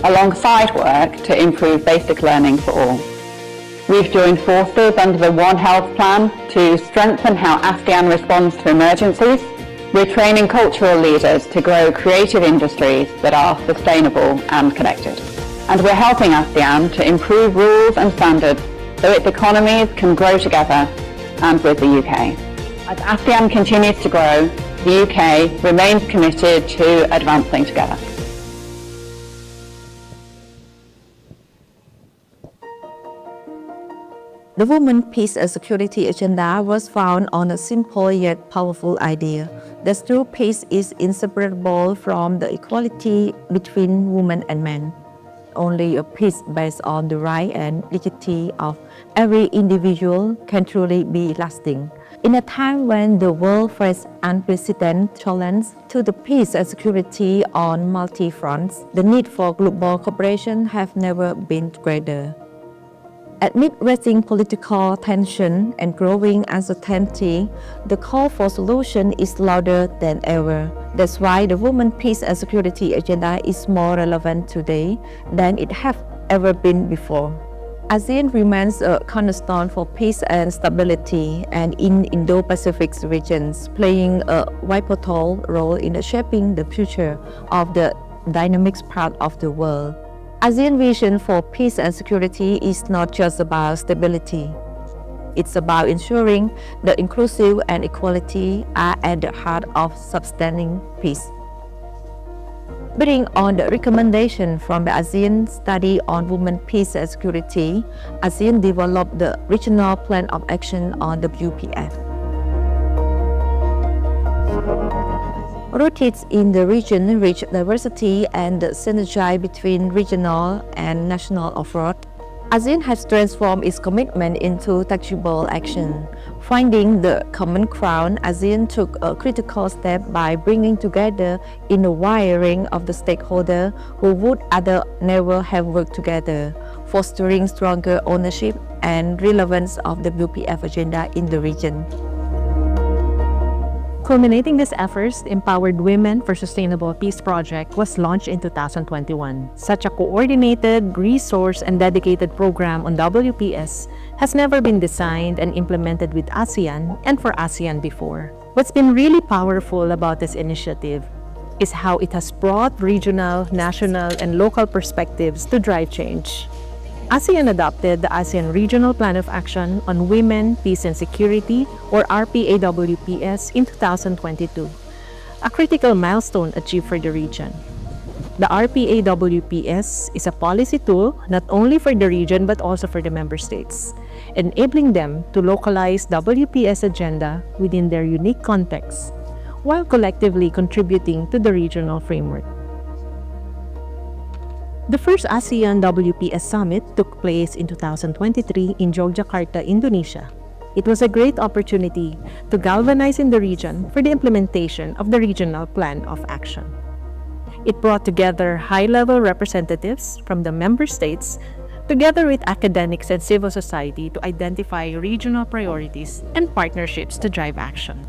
alongside work to improve basic learning for all. We've joined forces under the One Health Plan to strengthen how ASEAN responds to emergencies. We're training cultural leaders to grow creative industries that are sustainable and connected. And we're helping ASEAN to improve rules and standards so its economies can grow together and with the UK. As ASEAN continues to grow, the UK remains committed to advancing together. The Women, Peace and Security agenda was founded on a simple yet powerful idea that true peace is inseparable from the equality between women and men. Only a peace based on the right and dignity of every individual can truly be lasting. In a time when the world faces unprecedented challenges to the peace and security on multi fronts, the need for global cooperation has never been greater. Amid rising political tension and growing uncertainty, the call for solution is louder than ever. That's why the Women, Peace and Security agenda is more relevant today than it has ever been before. ASEAN remains a cornerstone for peace and stability and in Indo-Pacific regions, playing a pivotal role in shaping the future of the dynamic part of the world. ASEAN vision for peace and security is not just about stability. It's about ensuring that inclusive and equality are at the heart of sustaining peace. Building on the recommendation from the ASEAN Study on Women, Peace and Security, ASEAN developed the Regional Plan of Action on WPF. Rooted in the region's rich diversity and the synergy between regional and national efforts, ASEAN has transformed its commitment into tangible action. Finding the common ground, ASEAN took a critical step by bringing together in a wide range of the stakeholders who would otherwise never have worked together, fostering stronger ownership and relevance of the WPF agenda in the region. Culminating these efforts, the Empowered Women for Sustainable Peace project was launched in 2021. Such a coordinated, resourced, and dedicated program on WPS has never been designed and implemented with ASEAN and for ASEAN before. What's been really powerful about this initiative is how it has brought regional, national, and local perspectives to drive change. ASEAN adopted the ASEAN Regional Plan of Action on Women, Peace and Security, or RPAWPS, in 2022, a critical milestone achieved for the region. The RPAWPS is a policy tool not only for the region but also for the member states, enabling them to localize WPS agenda within their unique context, while collectively contributing to the regional framework. The first ASEAN WPS Summit took place in 2023 in Yogyakarta, Indonesia. It was a great opportunity to galvanize in the region for the implementation of the Regional Plan of Action. It brought together high-level representatives from the member states together with academics and civil society to identify regional priorities and partnerships to drive action.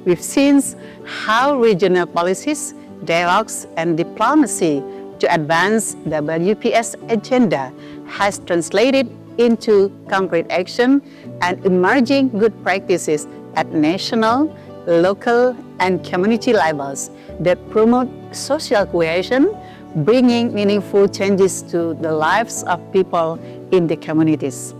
We've seen how regional policies, dialogues, and diplomacy to advance the WPS agenda has translated into concrete action and emerging good practices at national, local, and community levels that promote social cohesion, bringing meaningful changes to the lives of people in the communities.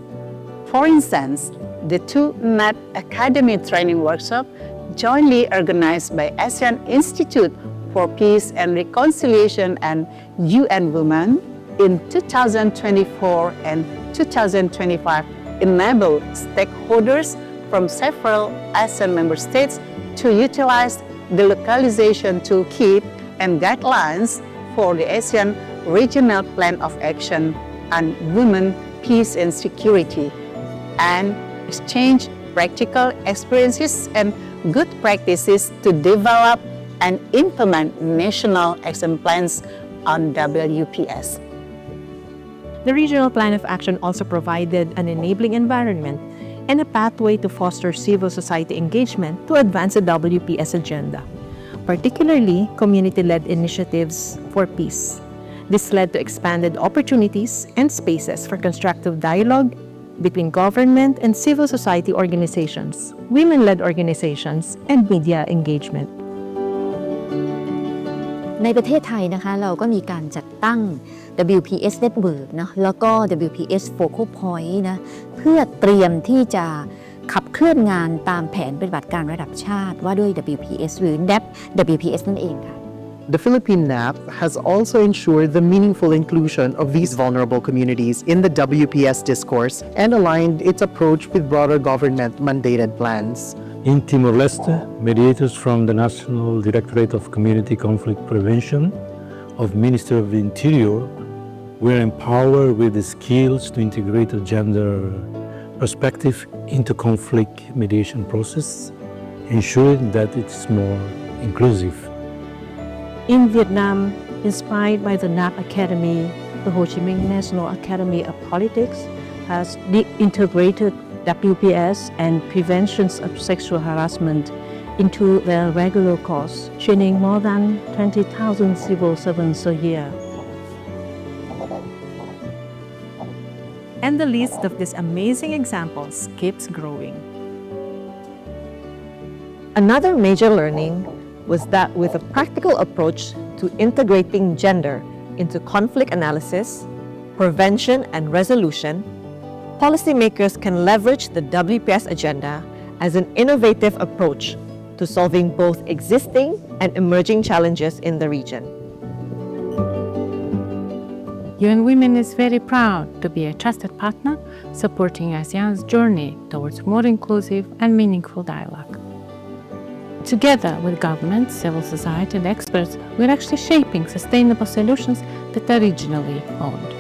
For instance, the two NAT Academy training workshops jointly organized by ASEAN Institute for Peace and Reconciliation and UN Women in 2024 and 2025 enable stakeholders from several ASEAN member states to utilize the localization toolkit and guidelines for the ASEAN Regional Plan of Action on Women, Peace and Security, and exchange practical experiences and good practices to develop and implement national action plans on WPS. The Regional Plan of Action also provided an enabling environment and a pathway to foster civil society engagement to advance the WPS agenda. particularly community-led initiatives for peace. This led to expanded opportunities and spaces for constructive dialogue between government and civil society organizations, women-led organizations, and media engagement. ในประเทศไทยนะคะเราก็มีการจัดตั้ง WPS Network นะแล้วก็ WPS Focal Point นะเพื่อเตรียมที่จะขับเคลื่อนงานตามแผนปฏิบัติการระดับชาติว่าด้วย WPS หรือ NAP WPS นั่นเองค่ะ The Philippine NAP has also ensured the meaningful inclusion of these vulnerable communities in the WPS discourse and aligned its approach with broader government-mandated plans. In Timor-Leste, mediators from the National Directorate of Community Conflict Prevention of Ministry of the Interior were empowered with the skills to integrate a gender perspective into conflict mediation process, ensuring that it's more inclusive. In Vietnam, inspired by the NAP Academy, the Ho Chi Minh National Academy of Politics has integrated WPS and preventions of sexual harassment into their regular course, training more than 20,000 civil servants a year. And the list of these amazing examples keeps growing. Another major learning was that with a practical approach to integrating gender into conflict analysis, prevention, and resolution, policymakers can leverage the WPS agenda as an innovative approach to solving both existing and emerging challenges in the region. UN Women is very proud to be a trusted partner supporting ASEAN's journey towards more inclusive and meaningful dialogue. Together with governments, civil society, and experts, we're actually shaping sustainable solutions that are regionally owned.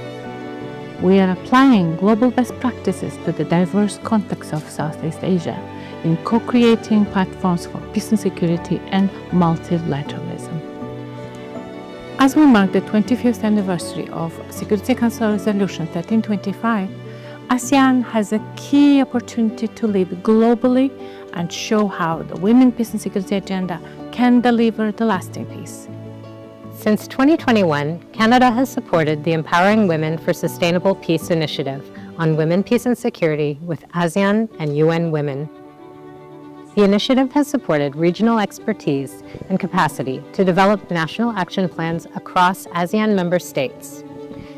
We are applying global best practices to the diverse context of Southeast Asia in co-creating platforms for peace and security and multilateralism. As we mark the 25th anniversary of Security Council Resolution 1325, ASEAN has a key opportunity to lead globally and show how the Women, Peace and Security agenda can deliver the lasting peace. Since 2021, Canada has supported the Empowering Women for Sustainable Peace initiative on women, peace and security with ASEAN and UN Women. The initiative has supported regional expertise and capacity to develop national action plans across ASEAN member states.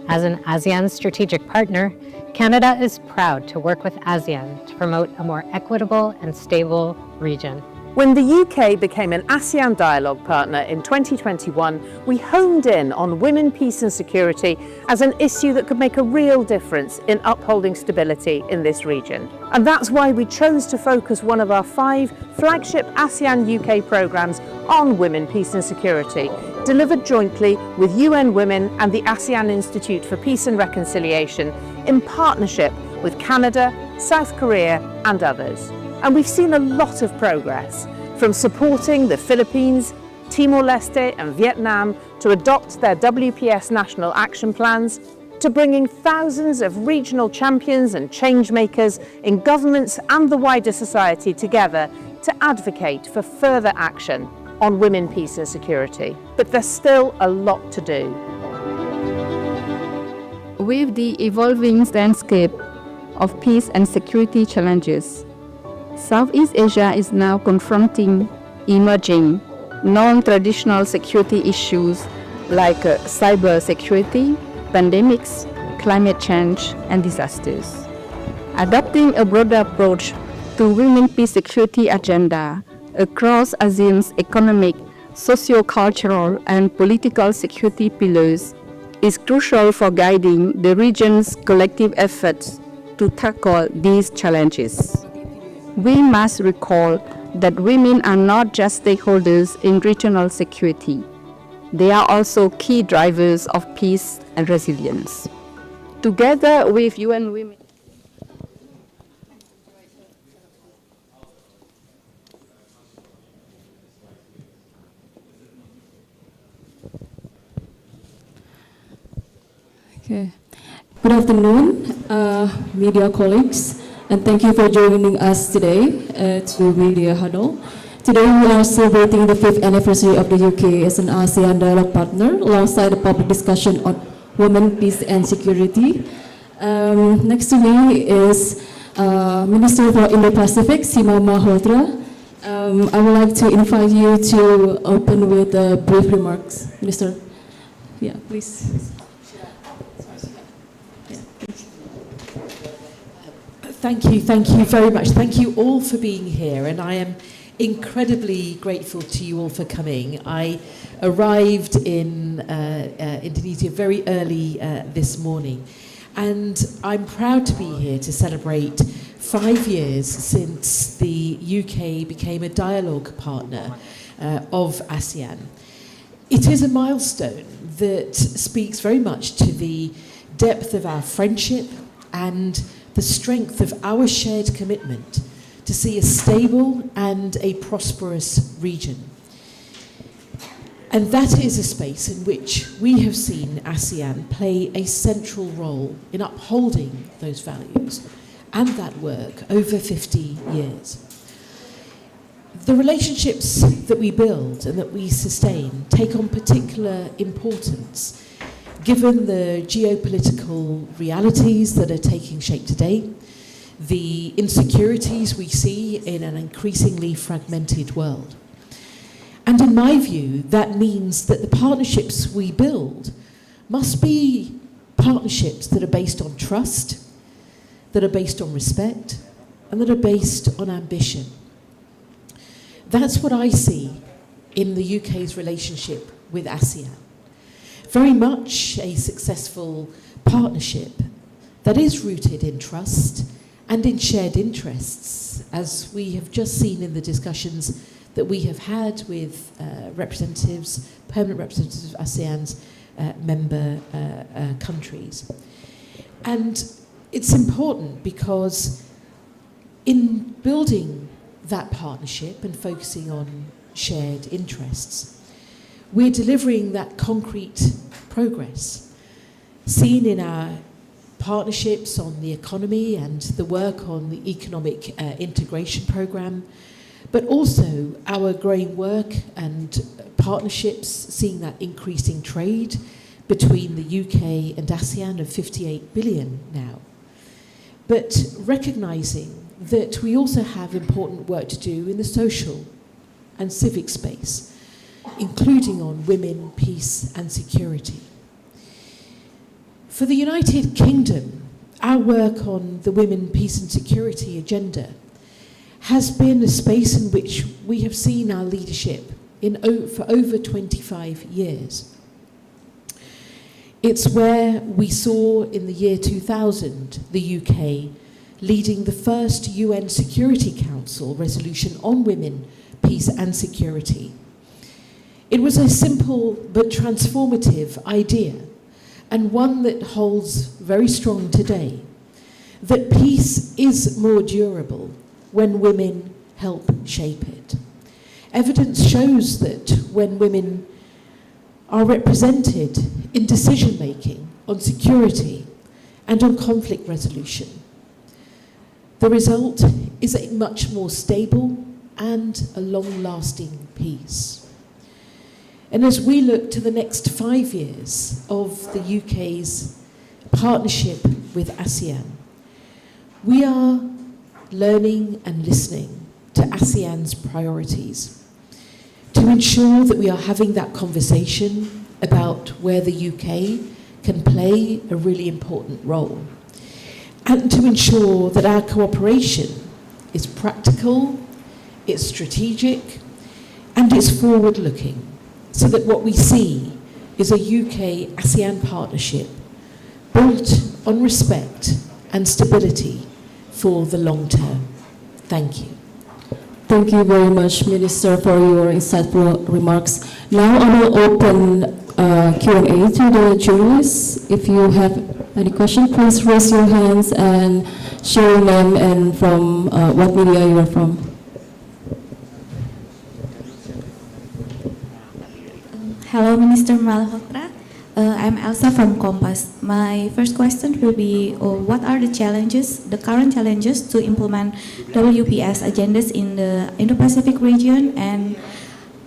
As an ASEAN strategic partner, Canada is proud to work with ASEAN to promote a more equitable and stable region. When the UK became an ASEAN dialogue partner in 2021, we honed in on women, peace and security as an issue that could make a real difference in upholding stability in this region. And that's why we chose to focus one of our 5 flagship ASEAN UK programmes on women, peace and security, delivered jointly with UN Women and the ASEAN Institute for Peace and Reconciliation in partnership with Canada, South Korea and others. And we've seen a lot of progress, from supporting the Philippines, Timor-Leste and Vietnam to adopt their WPS national action plans, to bringing thousands of regional champions and change makers in governments and the wider society together to advocate for further action on women, peace and security. But there's still a lot to do. With the evolving landscape of peace and security challenges, Southeast Asia is now confronting emerging non-traditional security issues like cyber security, pandemics, climate change, and disasters. Adopting a broader approach to women peace security agenda across ASEAN's economic, socio-cultural, and political security pillars is crucial for guiding the region's collective efforts to tackle these challenges. We must recall that women are not just stakeholders in regional security. They are also key drivers of peace and resilience. Together with UN Women, Okay. Good afternoon, media colleagues, and thank you for joining us today to Media Huddle. Today we are celebrating the 5th anniversary of the UK as an ASEAN dialogue partner alongside a public discussion on women, peace and security. Next to me is Minister for Indo-Pacific, Seema Malhotra. I would like to invite you to open with brief remarks. Minister, yeah, please. Thank you very much. Thank you all for being here, and I am incredibly grateful to you all for coming. I arrived in Indonesia very early this morning, and I'm proud to be here to celebrate 5 years since the UK became a dialogue partner of ASEAN. It is a milestone that speaks very much to the depth of our friendship and the strength of our shared commitment to see a stable and a prosperous region. And that is a space in which we have seen ASEAN play a central role in upholding those values and that work over 50 years. The relationships that we build and that we sustain take on particular importance given the geopolitical realities that are taking shape today, the insecurities we see in an increasingly fragmented world. And in my view, that means that the partnerships we build must be partnerships that are based on trust, that are based on respect, and that are based on ambition. That's what I see in the UK's relationship with ASEAN. Very much a successful partnership that is rooted in trust and in shared interests, as we have just seen in the discussions that we have had with representatives, permanent representatives of ASEAN's member countries. And it's important because in building that partnership and focusing on shared interests, we're delivering that concrete progress seen in our partnerships on the economy and the work on the economic integration programme, but also our growing work and partnerships seeing that increasing trade between the UK and ASEAN of 58 billion now. But recognising that we also have important work to do in the social and civic space, including on women, peace and security. For the United Kingdom, our work on the women, peace and security agenda has been a space in which we have seen our leadership for over 25 years. It's where we saw in the year 2000 the UK leading the first UN Security Council resolution on women, peace and security. It was a simple but transformative idea, and one that holds very strong today, that peace is more durable when women help shape it. Evidence shows that when women are represented in decision-making on security and on conflict resolution, the result is a much more stable and a long-lasting peace. And as we look to the next 5 years of the UK's partnership with ASEAN, we are learning and listening to ASEAN's priorities to ensure that we are having that conversation about where the UK can play a really important role, and to ensure that our cooperation is practical, it's strategic, and it's forward-looking, so that what we see is a UK-ASEAN partnership built on respect and stability for the long term. Thank you. Thank you very much, Minister, for your insightful remarks. Now I will open Q&A to the journalists. If you have any question, please raise your hands and share your name and from what media you are from. Hello, Minister Malhotra. I'm Elsa from Compass. My first question will be, what are the challenges, the current challenges to implement WPS agendas in the Indo-Pacific region, and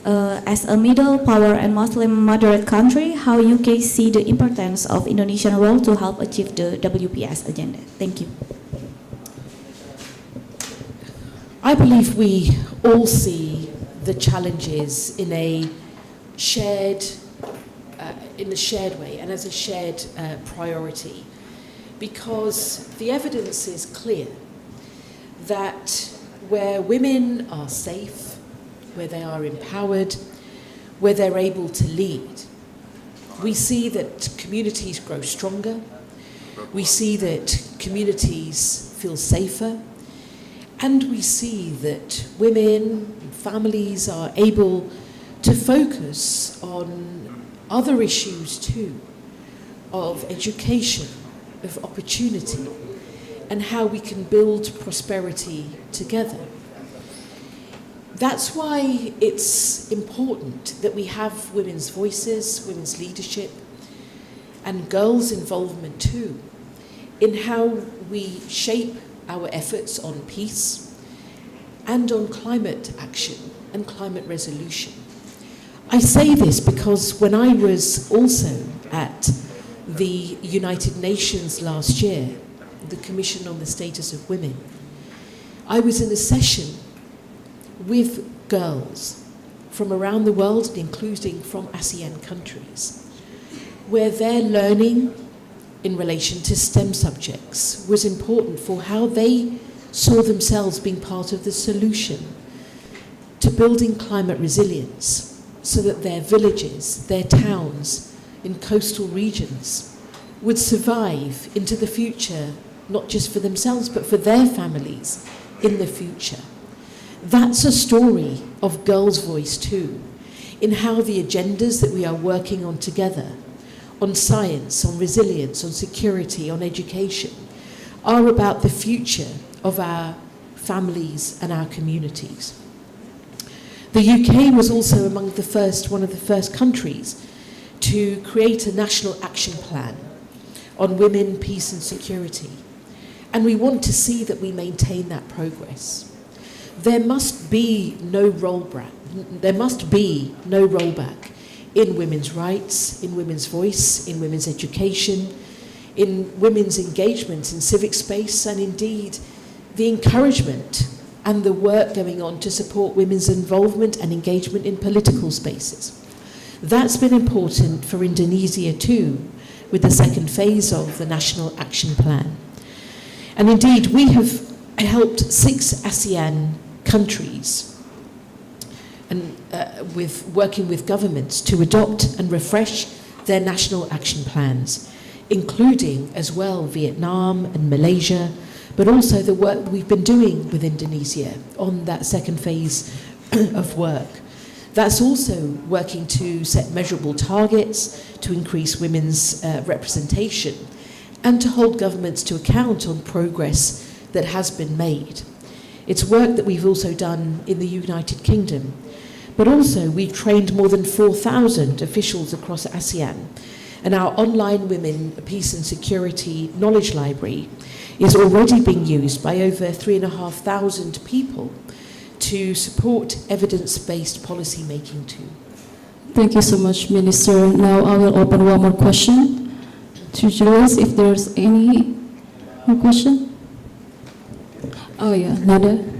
as a middle power and Muslim moderate country, how UK see the importance of Indonesian role to help achieve the WPS agenda? Thank you. I believe we all see the challenges in a shared way and as a shared priority, because the evidence is clear that where women are safe, where they are empowered, where they're able to lead, we see that communities grow stronger, we see that communities feel safer, and we see that women and families are able to focus on other issues too, of education, of opportunity, and how we can build prosperity together. That's why it's important that we have women's voices, women's leadership, and girls' involvement too, in how we shape our efforts on peace and on climate action and climate resolution. I say this because when I was also at the United Nations last year, the Commission on the Status of Women, I was in a session with girls from around the world, including from ASEAN countries, where their learning in relation to STEM subjects was important for how they saw themselves being part of the solution to building climate resilience, so that their villages, their towns in coastal regions would survive into the future, not just for themselves, but for their families in the future. That's a story of girls' voice too, in how the agendas that we are working on together, on science, on resilience, on security, on education, are about the future of our families and our communities. The UK was also one of the first countries to create a national action plan on women, peace and security. And we want to see that we maintain that progress. There must be no rollback in women's rights, in women's voice, in women's education, in women's engagement in civic space, and indeed the encouragement and the work going on to support women's involvement and engagement in political spaces. That's been important for Indonesia too, with the second phase of the National Action Plan. And indeed, we have helped 6 ASEAN countries and working with governments to adopt and refresh their national action plans, including as well Vietnam and Malaysia, but also the work we've been doing with Indonesia on that second phase of work. That's also working to set measurable targets, to increase women's representation, and to hold governments to account on progress that has been made. It's work that we've also done in the United Kingdom, but also we've trained more than 4,000 officials across ASEAN, and our online Women, Peace and Security Knowledge Library is already being used by over 3,500 people to support evidence-based policy making too. Thank you so much, Minister. Now I will open one more question to Julius, if there's any more question. Oh yeah, Nada.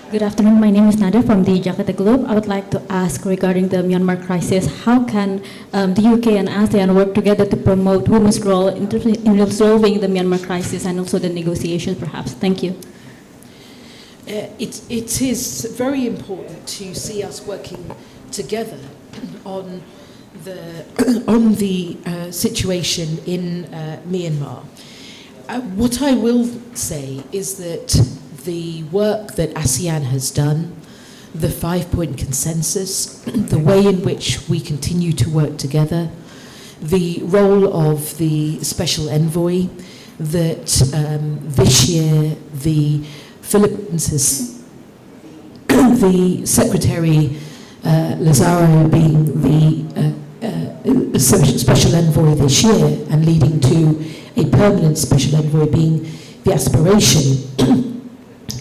Good afternoon. My name is Nada from the Jakarta Globe. I would like to ask regarding the Myanmar crisis, how can the UK and ASEAN work together to promote women's role in resolving the Myanmar crisis and also the negotiations perhaps? Thank you. It is very important to see us working together on the situation in Myanmar. What I will say is that the work that ASEAN has done, the 5-point consensus, the way in which we continue to work together, the role of the special envoy, that this year the Philippines, the Secretary Lazaro being the special envoy this year and leading to a permanent special envoy being the aspiration,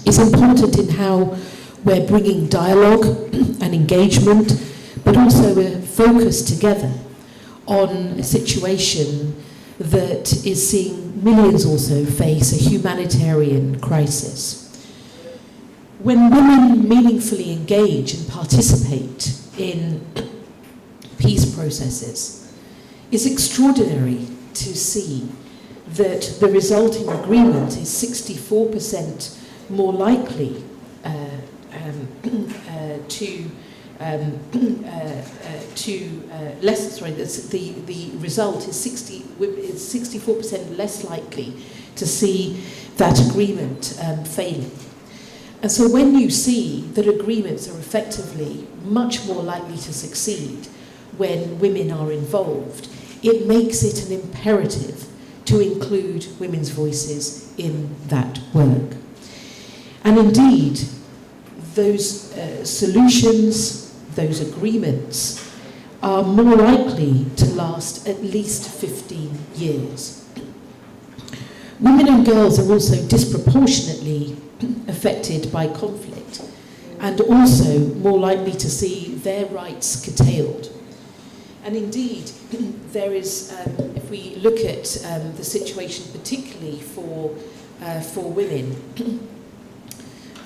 is important in how we're bringing dialogue and engagement, but also a focus together on a situation that is seeing millions also face a humanitarian crisis. When women meaningfully engage and participate in peace processes, it's extraordinary to see that the resulting agreement is 64% more likely the result is 64% less likely to see that agreement failing. And so when you see that agreements are effectively much more likely to succeed when women are involved, it makes it an imperative to include women's voices in that work. And indeed, those solutions, those agreements, are more likely to last at least 15 years. Women and girls are also disproportionately affected by conflict and also more likely to see their rights curtailed. And indeed, there is, if we look at the situation particularly for women,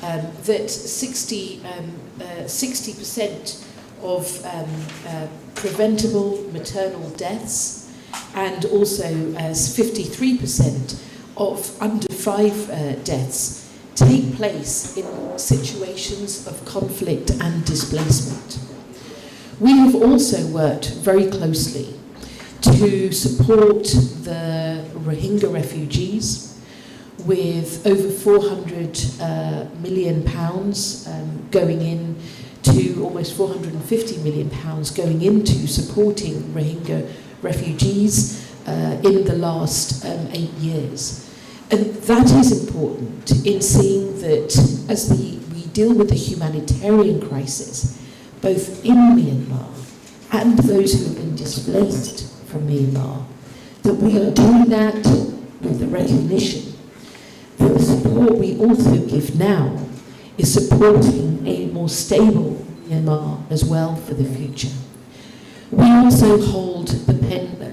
that 60% of preventable maternal deaths and also 53% of under 5 deaths take place in situations of conflict and displacement. We have also worked very closely to support the Rohingya refugees with over £400 million going in to almost £450 million going into supporting Rohingya refugees in the last 8 years. And that is important in seeing that as we deal with the humanitarian crisis, both in Myanmar and those who have been displaced from Myanmar, that we are doing that with the recognition that the support we also give now is supporting a more stable Myanmar as well for the future. We also hold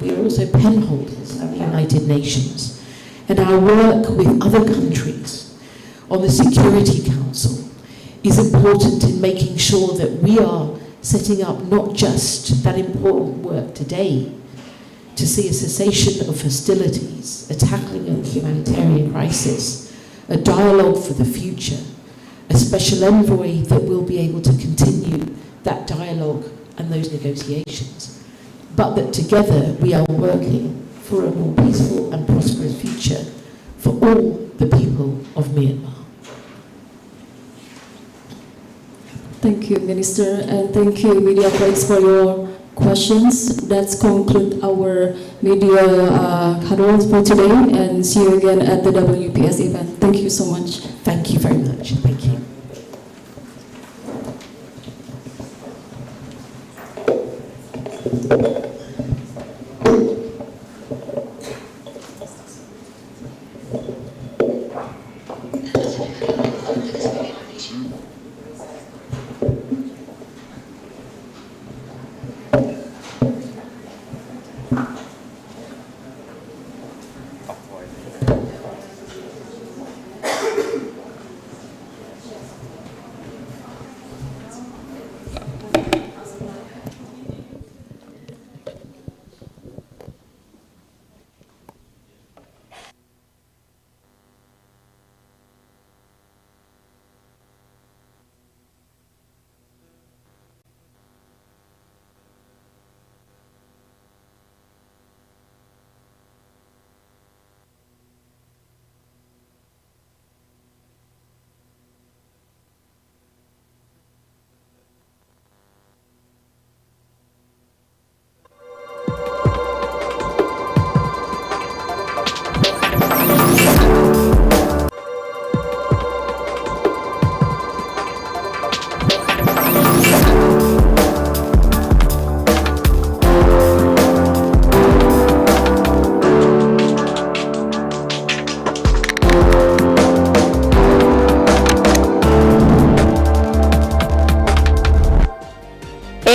we are also pen holders at the United Nations, and our work with other countries on the Security Council is important in making sure that we are setting up not just that important work today to see a cessation of hostilities, a tackling of the humanitarian crisis, a dialogue for the future, a special envoy that will be able to continue that dialogue and those negotiations, but that together we are working for a more peaceful and prosperous future for all the people of Myanmar. Thank you, Minister, and thank you, media colleagues, for your questions. That concludes our media huddle for today, and see you again at the WPS event. Thank you so much. Thank you very much. Thank you.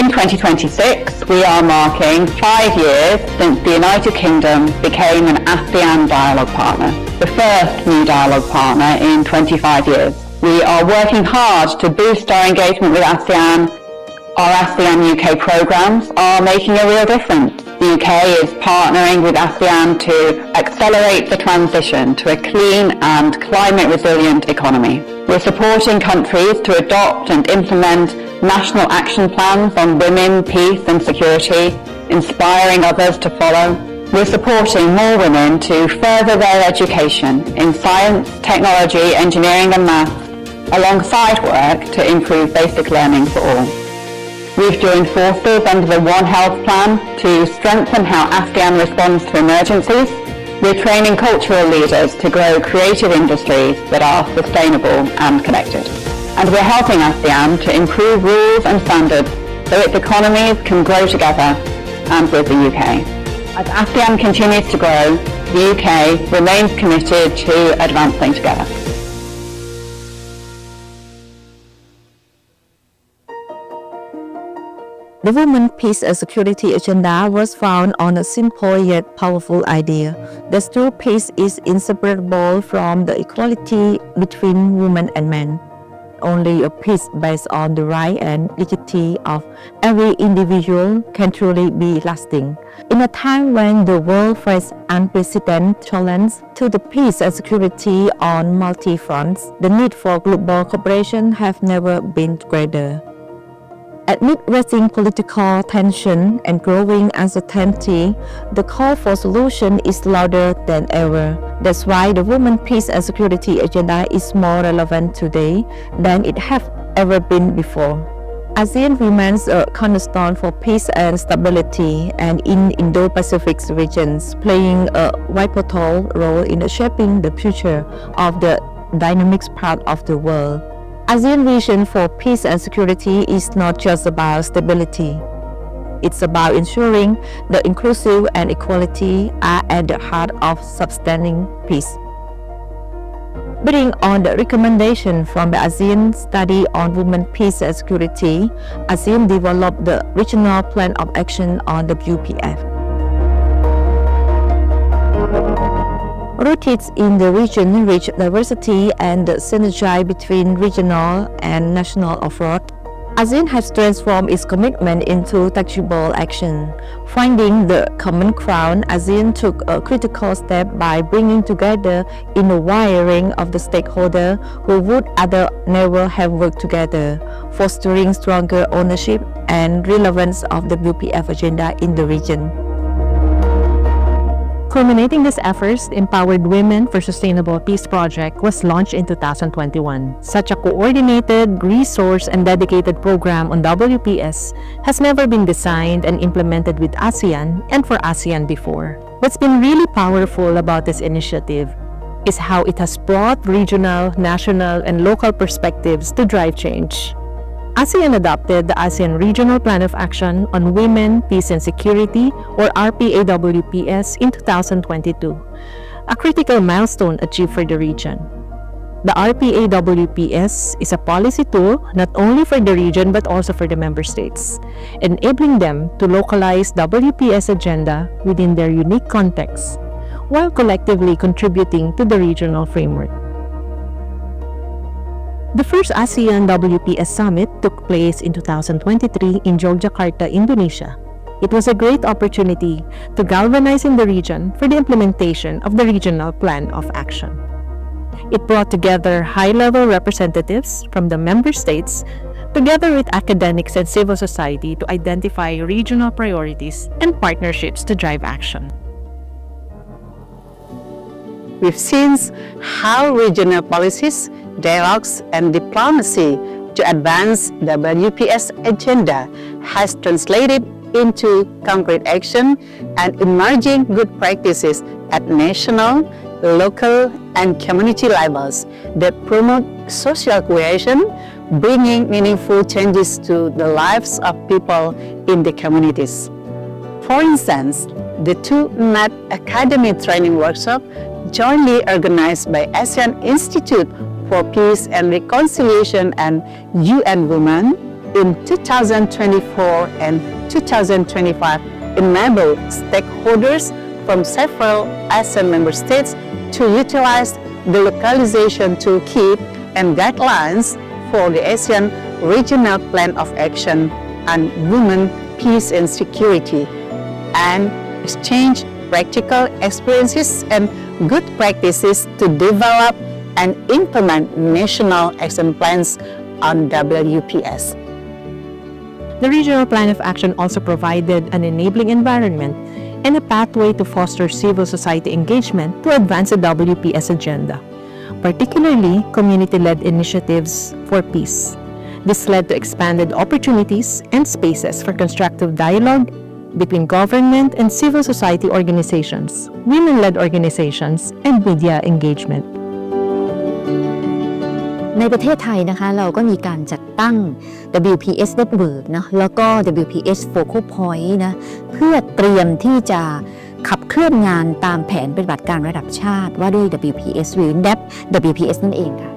In 2026, we are marking 5 years since the United Kingdom became an ASEAN dialogue partner, the first new dialogue partner in 25 years. We are working hard to boost our engagement with ASEAN. Our ASEAN-UK programs are making a real difference. The UK is partnering with ASEAN to accelerate the transition to a clean and climate-resilient economy. We're supporting countries to adopt and implement national action plans on women, peace and security, inspiring others to follow. We're supporting more women to further their education in science, technology, engineering and maths, alongside work to improve basic learning for all. We've joined forces under the One Health Plan to strengthen how ASEAN responds to emergencies. We're training cultural leaders to grow creative industries that are sustainable and connected. And we're helping ASEAN to improve rules and standards so its economies can grow together and with the UK. As ASEAN continues to grow, the UK remains committed to advancing together. The Women, Peace and Security agenda was founded on a simple yet powerful idea that true peace is inseparable from the equality between women and men. Only a peace based on the right and dignity of every individual can truly be lasting. In a time when the world faces unprecedented challenges to the peace and security on multi fronts, the need for global cooperation has never been greater. Amid rising political tension and growing uncertainty, the call for solution is louder than ever. That's why the Women, Peace and Security agenda is more relevant today than it has ever been before. ASEAN remains a cornerstone for peace and stability and in Indo-Pacific regions, playing a vital role in shaping the future of the dynamic part of the world. ASEAN vision for peace and security is not just about stability. It's about ensuring that inclusive and equality are at the heart of sustaining peace. Building on the recommendation from the ASEAN Study on Women, Peace and Security, ASEAN developed the Regional Plan of Action on WPF. Rooted in the region-rich diversity and the synergy between regional and national efforts, ASEAN has transformed its commitment into tangible action. Finding the common ground, ASEAN took a critical step by bringing together in a wide range of the stakeholders who would otherwise never have worked together, fostering stronger ownership and relevance of the WPF agenda in the region. Culminating these efforts, the Empowered Women for Sustainable Peace project was launched in 2021. Such a coordinated, resourced, and dedicated program on WPS has never been designed and implemented with ASEAN and for ASEAN before. What's been really powerful about this initiative is how it has brought regional, national, and local perspectives to drive change. ASEAN adopted the ASEAN Regional Plan of Action on Women, Peace and Security, or RPAWPS, in 2022, a critical milestone achieved for the region. The RPAWPS is a policy tool not only for the region but also for the member states, enabling them to localize WPS agenda within their unique context, while collectively contributing to the regional framework. The first ASEAN WPS Summit took place in 2023 in Yogyakarta, Indonesia. It was a great opportunity to galvanize in the region for the implementation of the Regional Plan of Action. It brought together high-level representatives from the member states together with academics and civil society to identify regional priorities and partnerships to drive action. We've seen how regional policies, dialogues, and diplomacy to advance the WPS agenda has translated into concrete action and emerging good practices at national, local, and community levels that promote social cohesion, bringing meaningful changes to the lives of people in the communities. For instance, the two NAT Academy training workshops jointly organized by ASEAN Institute for Peace and Reconciliation and UN Women in 2024 and 2025 enable stakeholders from several ASEAN member states to utilize the localization toolkit and guidelines for the ASEAN Regional Plan of Action on Women, Peace and Security, and exchange practical experiences and good practices to develop and implement national action plans on WPS. The Regional Plan of Action also provided an enabling environment and a pathway to foster civil society engagement to advance the WPS agenda, particularly community-led initiatives for peace. This led to expanded opportunities and spaces for constructive dialogue between government and civil society organizations, women-led organizations, and media engagement. ในประเทศไทยนะคะเราก็มีการจัดตั้ง WPS Network นะแล้วก็ WPS Focal Point นะเพื่อเตรียมที่จะขับเคลื่อนงานตามแผนปฏิบัติการระดับชาติว่าด้วย WPS หรือ NAP WPS นั่นเองค่ะ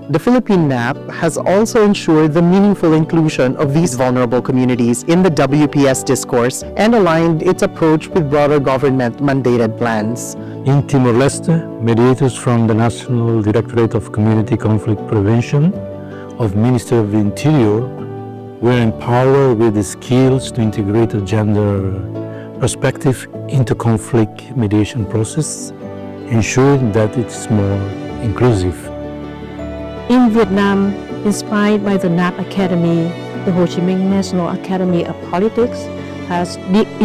The Philippine NAP has also ensured the meaningful inclusion of these vulnerable communities in the WPS discourse and aligned its approach with broader government-mandated plans. In Timor-Leste, mediators from the National Directorate of Community Conflict Prevention of Ministry of the Interior were empowered with the skills to integrate a gender perspective into conflict mediation process, ensuring that it's more inclusive. In Vietnam, inspired by the NAP Academy, the Ho Chi Minh National Academy of Politics has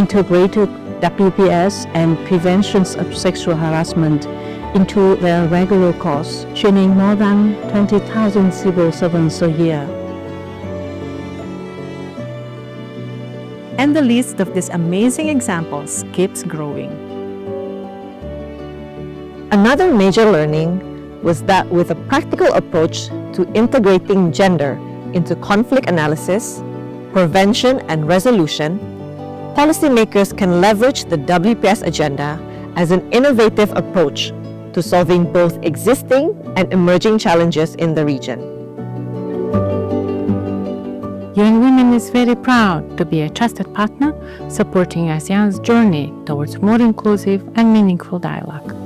integrated WPS and prevention of sexual harassment into their regular course, training more than 20,000 civil servants a year. And the list of these amazing examples keeps growing. Another major learning was that with a practical approach to integrating gender into conflict analysis, prevention, and resolution, policymakers can leverage the WPS agenda as an innovative approach to solving both existing and emerging challenges in the region. UN Women is very proud to be a trusted partner supporting ASEAN's journey towards more inclusive and meaningful dialogue.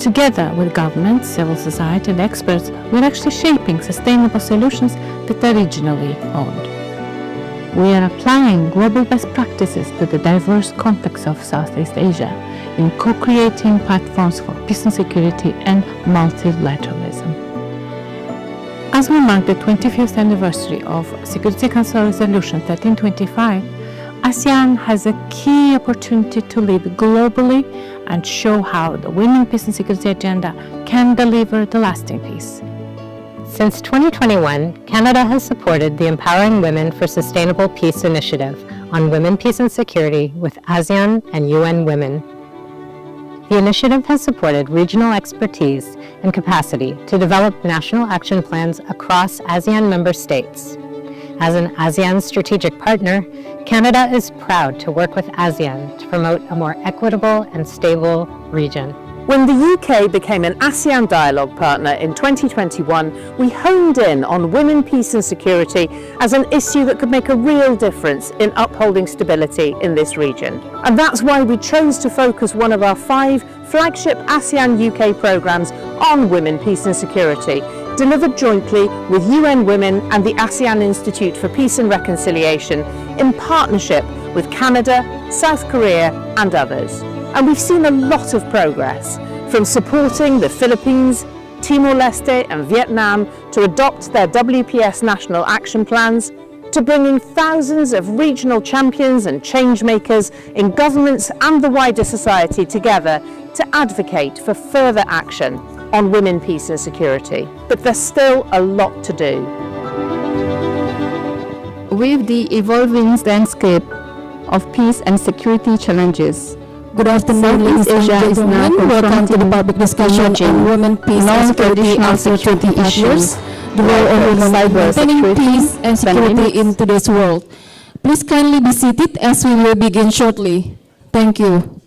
Together with governments, civil society, and experts, we're actually shaping sustainable solutions that are regionally owned. We are applying global best practices to the diverse context of Southeast Asia in co-creating platforms for peace and security and multilateralism. As we mark the 25th anniversary of Security Council Resolution 1325, ASEAN has a key opportunity to lead globally and show how the Women, Peace and Security agenda can deliver the lasting peace. Since 2021, Canada has supported the Empowering Women for Sustainable Peace initiative on women, peace and security with ASEAN and UN Women. The initiative has supported regional expertise and capacity to develop national action plans across ASEAN member states. As an ASEAN strategic partner, Canada is proud to work with ASEAN to promote a more equitable and stable region. When the UK became an ASEAN Dialogue partner in 2021, we honed in on women, peace and security as an issue that could make a real difference in upholding stability in this region. And that's why we chose to focus one of our 5 flagship ASEAN UK programmes on women, peace and security, delivered jointly with UN Women and the ASEAN Institute for Peace and Reconciliation in partnership with Canada, South Korea and others. And we've seen a lot of progress, from supporting the Philippines, Timor-Leste and Vietnam to adopt their WPS national action plans, to bringing thousands of regional champions and change makers in governments and the wider society together to advocate for further action on women, peace and security. But there's still a lot to do. With the evolving landscape of peace and security challenges, Good afternoon, ladies and gentlemen. Welcome to the public discussion on women, peace and security issues, the role of women in maintaining peace and security in today's world. Please kindly be seated as we will begin shortly. Thank you.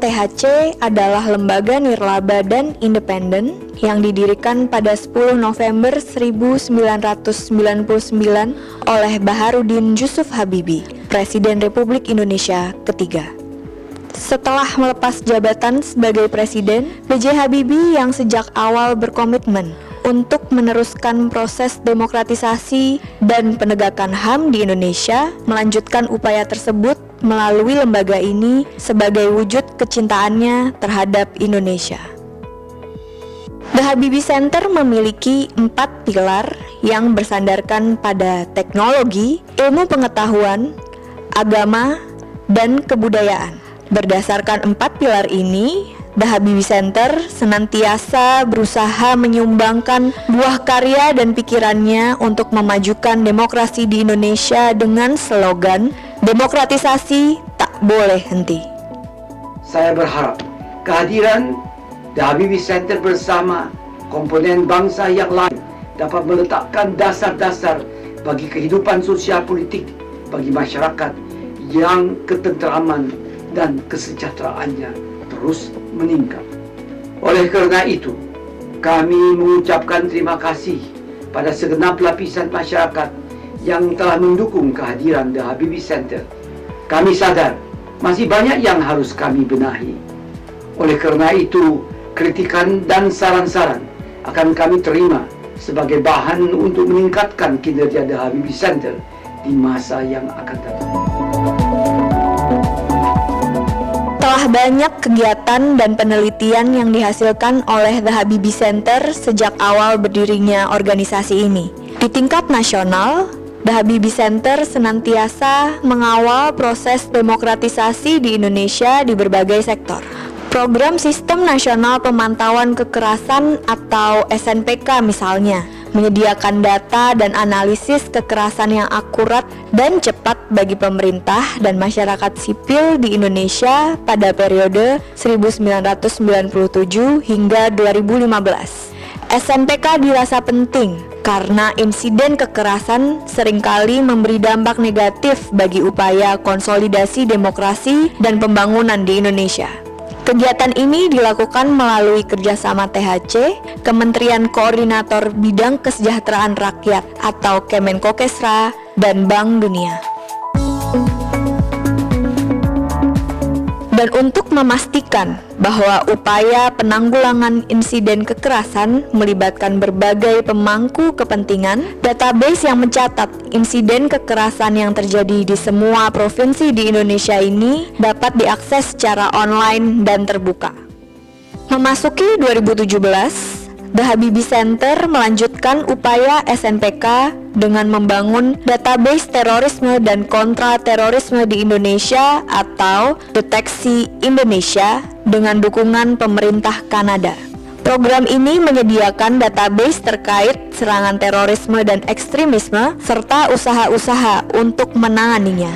THC adalah lembaga nirlaba dan independen yang didirikan pada 10 November 1999 oleh Baharudin Yusuf Habibie, Presiden Republik Indonesia ketiga. Setelah melepas jabatan sebagai presiden, B.J. Habibie yang sejak awal berkomitmen untuk meneruskan proses demokratisasi dan penegakan HAM di Indonesia, melanjutkan upaya tersebut melalui lembaga ini sebagai wujud kecintaannya terhadap Indonesia. The Habibie Center memiliki 4 pilar yang bersandarkan pada teknologi, ilmu pengetahuan, agama, dan kebudayaan. Berdasarkan 4 pilar ini, The Habibie Center senantiasa berusaha menyumbangkan buah karya dan pikirannya untuk memajukan demokrasi di Indonesia dengan slogan demokratisasi tak boleh henti. Saya berharap kehadiran The Habibie Center bersama komponen bangsa yang lain dapat meletakkan dasar-dasar bagi kehidupan sosial politik bagi masyarakat yang ketenteraman dan kesejahteraannya terus meningkat. Oleh karena itu, kami mengucapkan terima kasih pada segenap lapisan masyarakat yang telah mendukung kehadiran The Habibie Center. Kami sadar masih banyak yang harus kami benahi. Oleh karena itu, kritikan dan saran-saran akan kami terima sebagai bahan untuk meningkatkan kinerja The Habibie Center di masa yang akan datang. Telah banyak kegiatan dan penelitian yang dihasilkan oleh The Habibie Center sejak awal berdirinya organisasi ini. Di tingkat nasional, The Habibie Center senantiasa mengawal proses demokratisasi di Indonesia di berbagai sektor. Program Sistem Nasional Pemantauan Kekerasan atau SNPK misalnya, menyediakan data dan analisis kekerasan yang akurat dan cepat bagi pemerintah dan masyarakat sipil di Indonesia pada periode 1997 hingga 2015. SNPK dirasa penting karena insiden kekerasan seringkali memberi dampak negatif bagi upaya konsolidasi demokrasi dan pembangunan di Indonesia. Kegiatan ini dilakukan melalui kerjasama THC, Kementerian Koordinator Bidang Kesejahteraan Rakyat atau Kemenkokesra, dan Bank Dunia. Dan untuk memastikan bahwa upaya penanggulangan insiden kekerasan melibatkan berbagai pemangku kepentingan, database yang mencatat insiden kekerasan yang terjadi di semua provinsi di Indonesia ini dapat diakses secara online dan terbuka. Memasuki 2017, The Habibie Center melanjutkan upaya SNPK dengan membangun database terorisme dan kontraterorisme di Indonesia atau Deteksi Indonesia dengan dukungan pemerintah Kanada. Program ini menyediakan database terkait serangan terorisme dan ekstremisme serta usaha-usaha untuk menanganinya.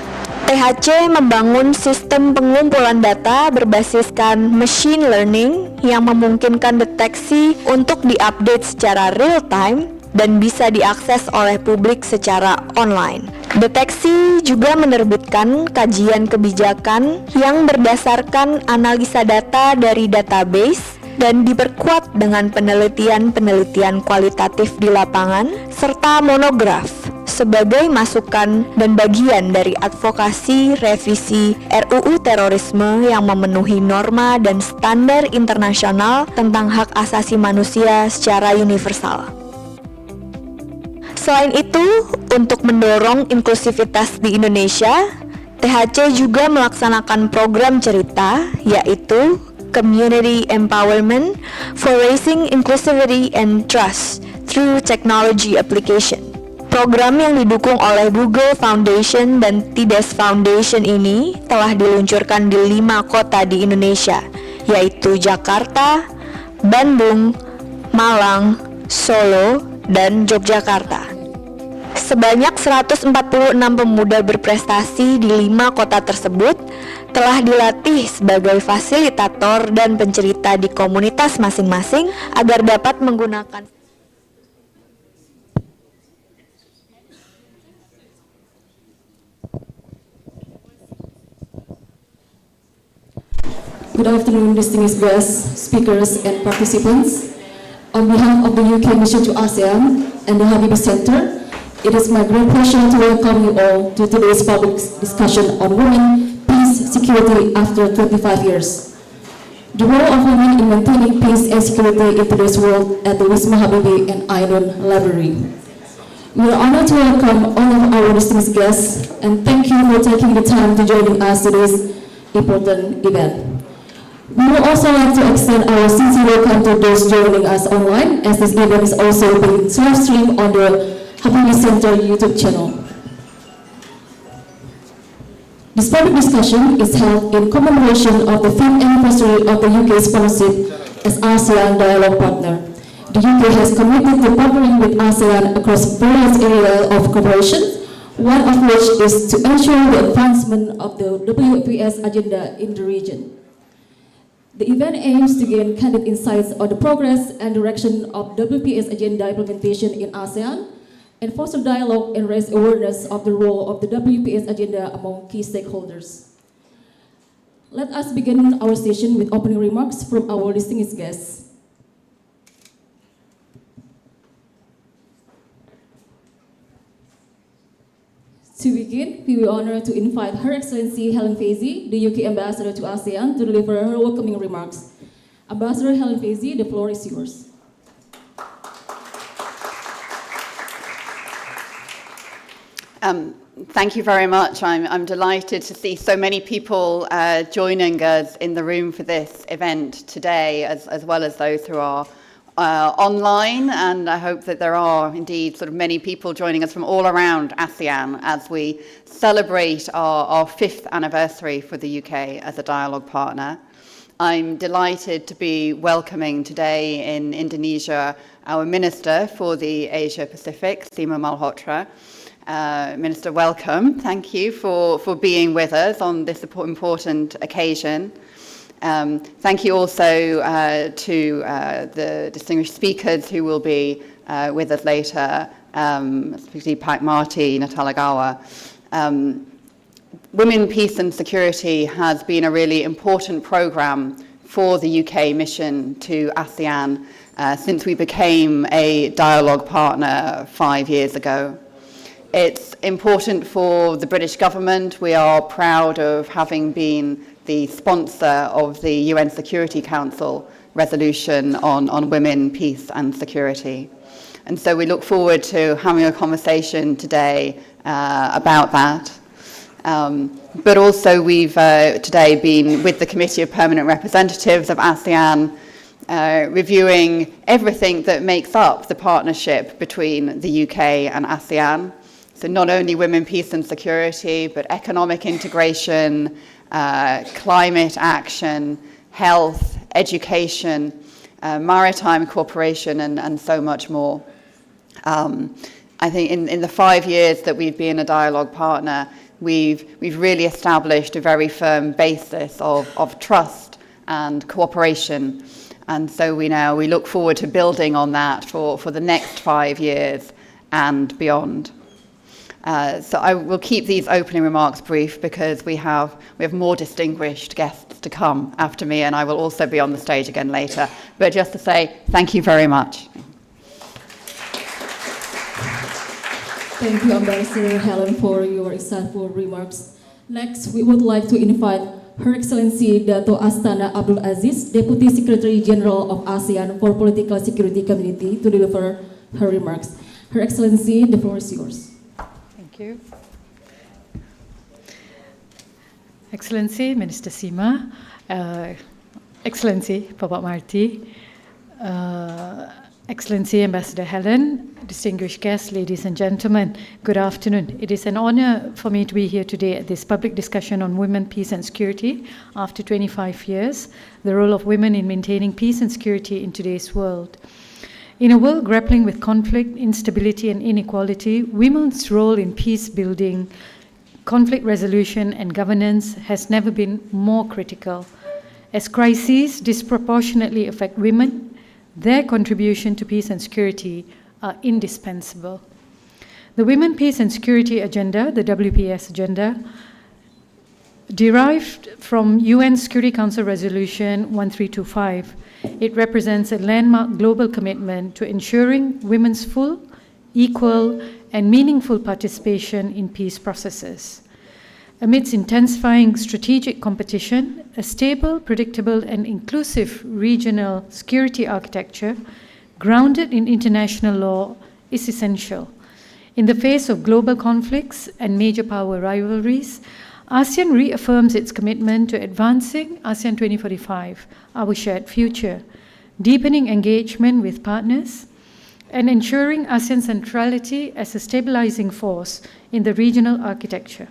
THC membangun sistem pengumpulan data berbasiskan machine learning yang memungkinkan deteksi untuk diupdate secara real time dan bisa diakses oleh publik secara online. Deteksi juga menerbitkan kajian kebijakan yang berdasarkan analisa data dari database dan diperkuat dengan penelitian-penelitian kualitatif di lapangan serta monograf sebagai masukan dan bagian dari advokasi revisi RUU terorisme yang memenuhi norma dan standar internasional tentang hak asasi manusia secara universal. Selain itu, untuk mendorong inklusivitas di Indonesia, THC juga melaksanakan program cerita, yaitu Community Empowerment for Raising Inclusivity and Trust through Technology Application. Program yang didukung oleh Google Foundation dan Tides Foundation ini telah diluncurkan di 5 kota di Indonesia, yaitu Jakarta, Bandung, Malang, Solo, dan Yogyakarta. Sebanyak 146 pemuda berprestasi di 5 kota tersebut telah dilatih sebagai fasilitator dan pencerita di komunitas masing-masing agar dapat menggunakan Good afternoon, distinguished guests, speakers, and participants. On behalf of the UK Mission to ASEAN and the Habibie Center, it is my great pleasure to welcome you all to today's public discussion on women, peace, security after 25 years. The role of women in maintaining peace and security in today's world at the Wisma Habibie and Ainun Library. We are honored to welcome all of our distinguished guests and thank you for taking the time to join us to this important event. We would also like to extend our sincere welcome to those joining us online, as this event is also being live-streamed on the Habibie Center YouTube channel. This public discussion is held in commemoration of the 5th anniversary of the UK's sponsorship as ASEAN Dialogue Partner. The UK has committed to partnering with ASEAN across various areas of cooperation, one of which is to ensure the advancement of the WPS agenda in the region. The event aims to gain candid insights on the progress and direction of WPS agenda implementation in ASEAN and foster dialogue and raise awareness of the role of the WPS agenda among key stakeholders. Let us begin our session with opening remarks from our distinguished guests. To begin, we will honor to invite Her Excellency Helen Fazey, the UK Ambassador to ASEAN, to deliver her welcoming remarks. Ambassador Helen Fazey, the floor is yours. Thank you very much. I'm delighted to see so many people joining us in the room for this event today, as well as those who are online, and I hope that there are indeed sort of many people joining us from all around ASEAN as we celebrate our 5th anniversary for the UK as a dialogue partner. I'm delighted to be welcoming today in Indonesia our Minister for the Asia Pacific, Seema Malhotra. Minister, welcome. Thank you for being with us on this important occasion. Thank you also to the distinguished speakers who will be with us later, especially Pak Marty Natalagawa. Women, Peace and Security has been a really important programme for the UK mission to ASEAN since we became a dialogue partner 5 years ago. It's important for the British government. We are proud of having been the sponsor of the UN Security Council resolution on women, peace and security. And so we look forward to having a conversation today about that. But also we've today been with the Committee of Permanent Representatives of ASEAN, reviewing everything that makes up the partnership between the UK and ASEAN. So not only women, peace and security, but economic integration, climate action, health, education, maritime cooperation, and so much more. I think in the 5 years that we've been a dialogue partner, we've really established a very firm basis of trust and cooperation. And so we look forward to building on that for the next 5 years and beyond. So I will keep these opening remarks brief because we have more distinguished guests to come after me, and I will also be on the stage again later. But just to say thank you very much. Thank you, Ambassador Helen, for your insightful remarks. Next, we would like to invite Her Excellency Dato Astana Abdul Aziz, Deputy Secretary General of ASEAN for Political Security Community, to deliver her remarks. Her Excellency, the floor is yours. Thank you. Excellency, Minister Seema, Excellency, Bapak Marty, Excellency, Ambassador Helen, distinguished guests, ladies and gentlemen, good afternoon. It is an honor for me to be here today at this public discussion on women, peace and security after 25 years, the role of women in maintaining peace and security in today's world. In a world grappling with conflict, instability and inequality, women's role in peace building, conflict resolution and governance has never been more critical. As crises disproportionately affect women, their contribution to peace and security are indispensable. The Women, Peace and Security Agenda, the WPS agenda, Derived from UN Security Council Resolution 1325, it represents a landmark global commitment to ensuring women's full, equal, and meaningful participation in peace processes. Amidst intensifying strategic competition, a stable, predictable, and inclusive regional security architecture grounded in international law is essential. In the face of global conflicts and major power rivalries, ASEAN reaffirms its commitment to advancing ASEAN 2045, our shared future, deepening engagement with partners, and ensuring ASEAN centrality as a stabilizing force in the regional architecture.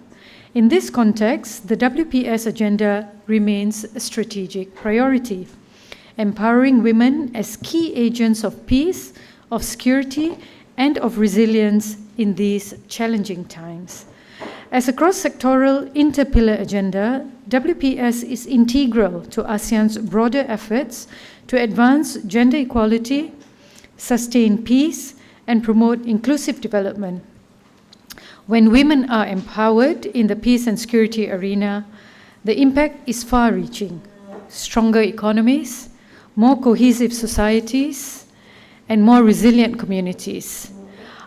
In this context, the WPS agenda remains a strategic priority, empowering women as key agents of peace, of security, and of resilience in these challenging times. As a cross-sectoral inter-pillar agenda, WPS is integral to ASEAN's broader efforts to advance gender equality, sustain peace, and promote inclusive development. When women are empowered in the peace and security arena, the impact is far-reaching. Stronger economies, more cohesive societies, and more resilient communities.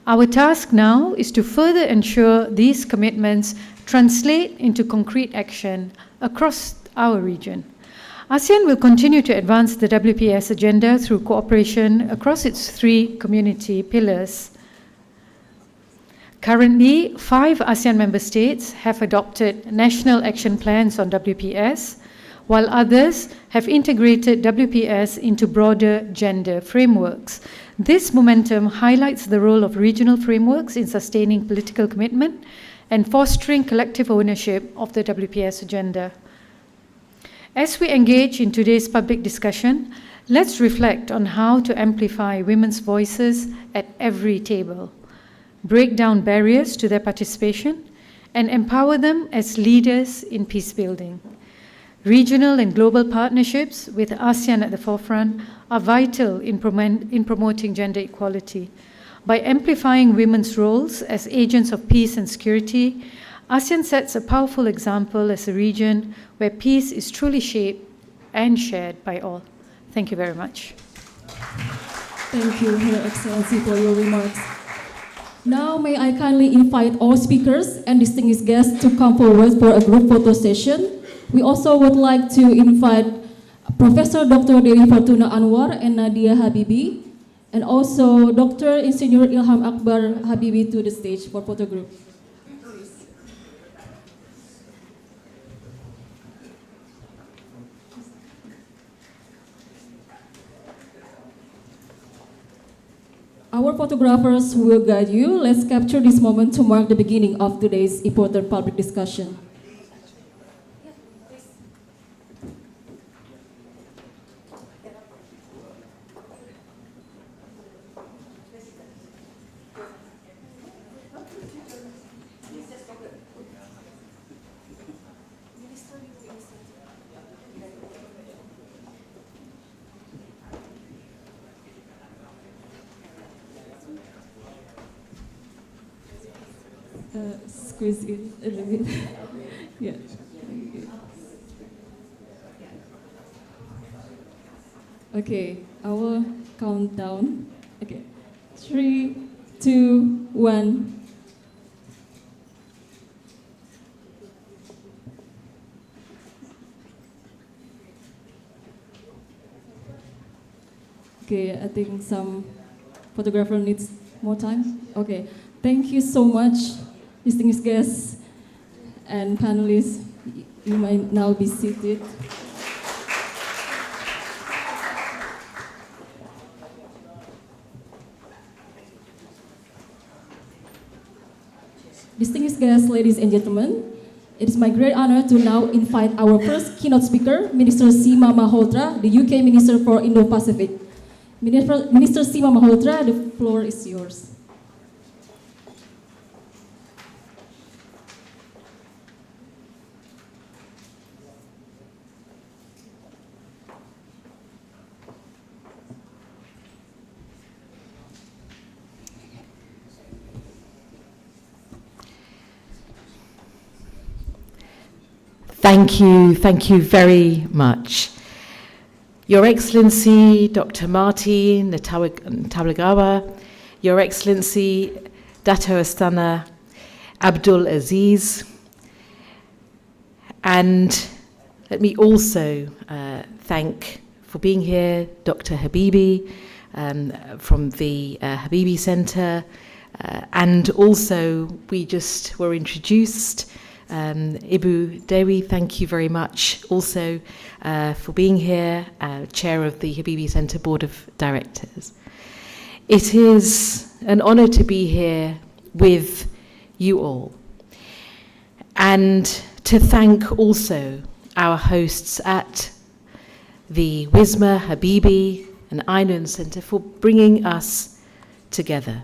Our task now is to further ensure these commitments translate into concrete action across our region. ASEAN will continue to advance the WPS agenda through cooperation across its 3 community pillars. Currently, 5 ASEAN member states have adopted national action plans on WPS, while others have integrated WPS into broader gender frameworks. This momentum highlights the role of regional frameworks in sustaining political commitment and fostering collective ownership of the WPS agenda. As we engage in today's public discussion, let's reflect on how to amplify women's voices at every table, break down barriers to their participation, and empower them as leaders in peace building. Regional and global partnerships with ASEAN at the forefront are vital in promoting gender equality. By amplifying women's roles as agents of peace and security, ASEAN sets a powerful example as a region where peace is truly shaped and shared by all. Thank you very much. Thank you, Her Excellency, for your remarks. Now, may I kindly invite all speakers and distinguished guests to come forward for a group photo session. We also would like to invite Professor Dr. Dewi Fortuna Anwar and Nadia Habibi, and also Dr. Insinyur Ilham Akbar Habibi to the stage for photo group. Our photographers will guide you. Let's capture this moment to mark the beginning of today's important public discussion. Squeeze it a little bit. Yeah. Okay, I will count down. Okay, 3, 2, 1. Okay, I think some photographer needs more time. Okay, thank you so much, distinguished guests and panelists. You might now be seated. Distinguished guests, ladies and gentlemen, it is my great honor to now invite our first keynote speaker, Minister Seema Malhotra, the UK Minister for Indo-Pacific. Minister Seema Malhotra, the floor is yours. Thank you very much. Your Excellency, Dr. Marty Natalegawa, Your Excellency, Dato Astana Abdul Aziz, and let me also thank for being here Dr. Habibi from the Habibi Center, and also we just were introduced. Ibu Dewi, thank you very much also for being here, Chair of the Habibi Center Board of Directors. It is an honor to be here with you all, and to thank also our hosts at the Wisma Habibi and Ainun Center for bringing us together.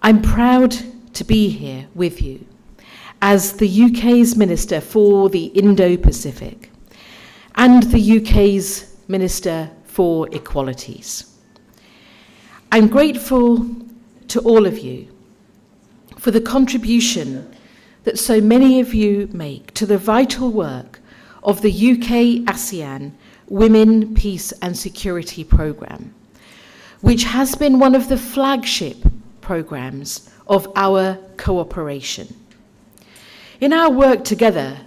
I'm proud to be here with you as the UK's Minister for the Indo-Pacific and the UK's Minister for Equalities. I'm grateful to all of you for the contribution that so many of you make to the vital work of the UK ASEAN Women, Peace and Security Programme, which has been one of the flagship programmes of our cooperation. In our work together,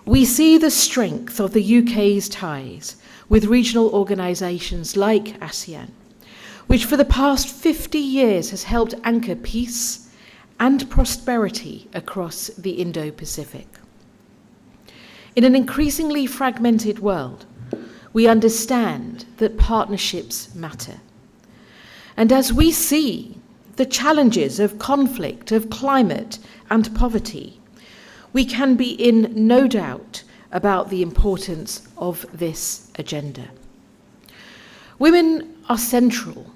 we see the strength of the UK's ties with regional organisations like ASEAN, which for the past 50 years has helped anchor peace and prosperity across the Indo-Pacific. In an increasingly fragmented world, we understand that partnerships matter. And as we see the challenges of conflict, of climate and poverty, we can be in no doubt about the importance of this agenda. Women are central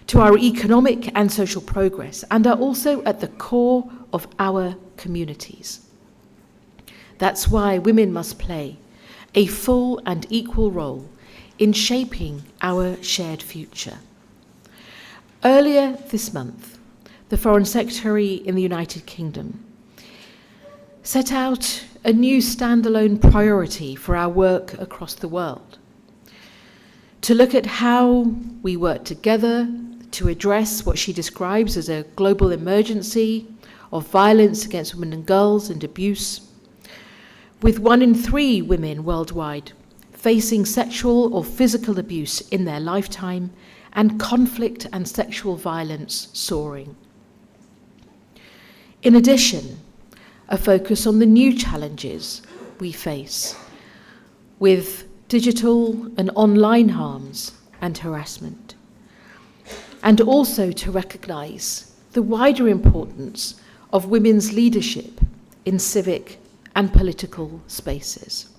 to our economic and social progress and are also at the core of our communities. That's why women must play a full and equal role in shaping our shared future. Earlier this month, the Foreign Secretary in the United Kingdom set out a new standalone priority for our work across the world, to look at how we work together to address what she describes as a global emergency of violence against women and girls and abuse, with 1 in 3 women worldwide facing sexual or physical abuse in their lifetime and conflict and sexual violence soaring. In addition, a focus on the new challenges we face with digital and online harms and harassment, and also to recognise the wider importance of women's leadership in civic and political spaces.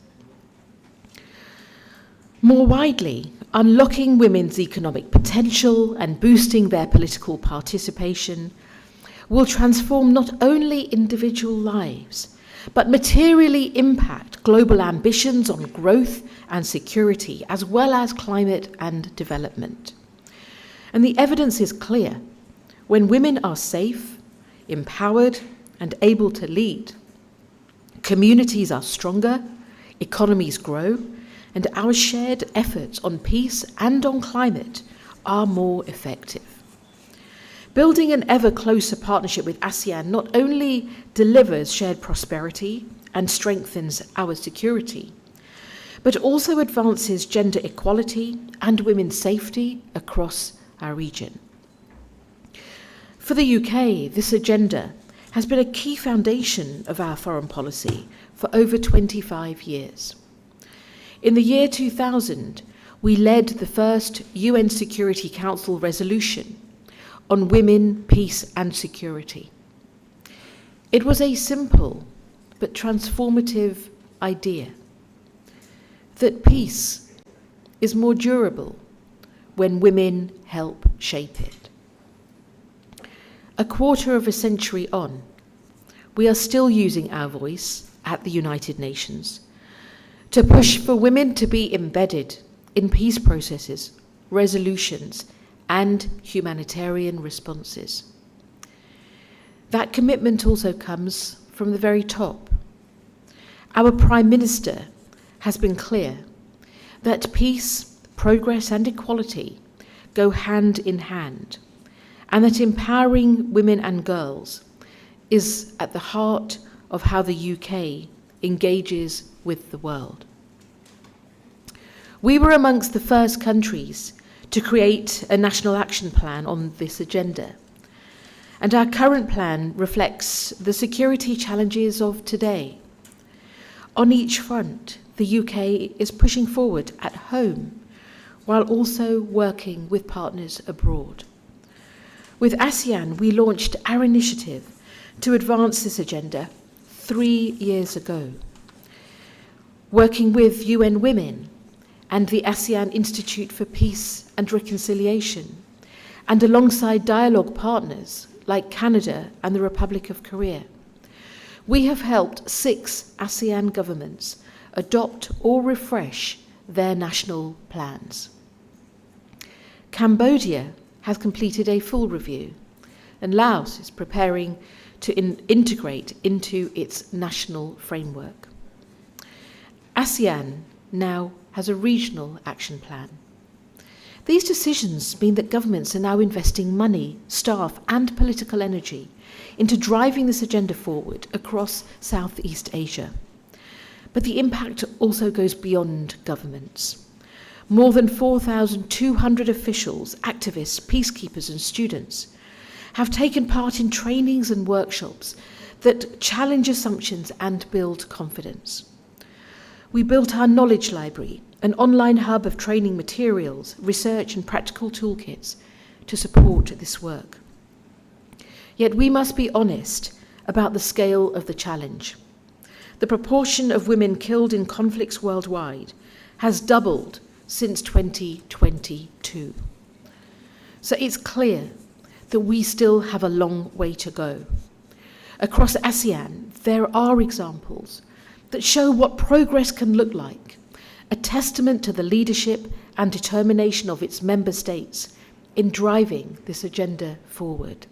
More widely, unlocking women's economic potential and boosting their political participation will transform not only individual lives, but materially impact global ambitions on growth and security, as well as climate and development. And the evidence is clear. When women are safe, empowered, and able to lead, communities are stronger, economies grow, and our shared efforts on peace and on climate are more effective. Building an ever closer partnership with ASEAN not only delivers shared prosperity and strengthens our security, but also advances gender equality and women's safety across our region. For the UK, this agenda has been a key foundation of our foreign policy for over 25 years. In the year 2000, we led the first UN Security Council resolution on women, peace and security. It was a simple but transformative idea that peace is more durable when women help shape it. A quarter of a century on, we are still using our voice at the United Nations to push for women to be embedded in peace processes, resolutions, and humanitarian responses. That commitment also comes from the very top. Our Prime Minister has been clear that peace, progress and equality go hand in hand, and that empowering women and girls is at the heart of how the UK engages with the world. We were amongst the first countries to create a national action plan on this agenda, and our current plan reflects the security challenges of today. On each front, the UK is pushing forward at home while also working with partners abroad. With ASEAN, we launched our initiative to advance this agenda 3 years ago, working with UN Women and the ASEAN Institute for Peace and Reconciliation, and alongside dialogue partners like Canada and the Republic of Korea. We have helped 6 ASEAN governments adopt or refresh their national plans. Cambodia has completed a full review, and Laos is preparing to integrate into its national framework. ASEAN now has a regional action plan. These decisions mean that governments are now investing money, staff, and political energy into driving this agenda forward across Southeast Asia. But the impact also goes beyond governments. More than 4,200 officials, activists, peacekeepers, and students have taken part in trainings and workshops that challenge assumptions and build confidence. We built our knowledge library, an online hub of training materials, research, and practical toolkits to support this work. Yet we must be honest about the scale of the challenge. The proportion of women killed in conflicts worldwide has doubled since 2022. So it's clear that we still have a long way to go. Across ASEAN, there are examples that show what progress can look like, a testament to the leadership and determination of its member states in driving this agenda forward.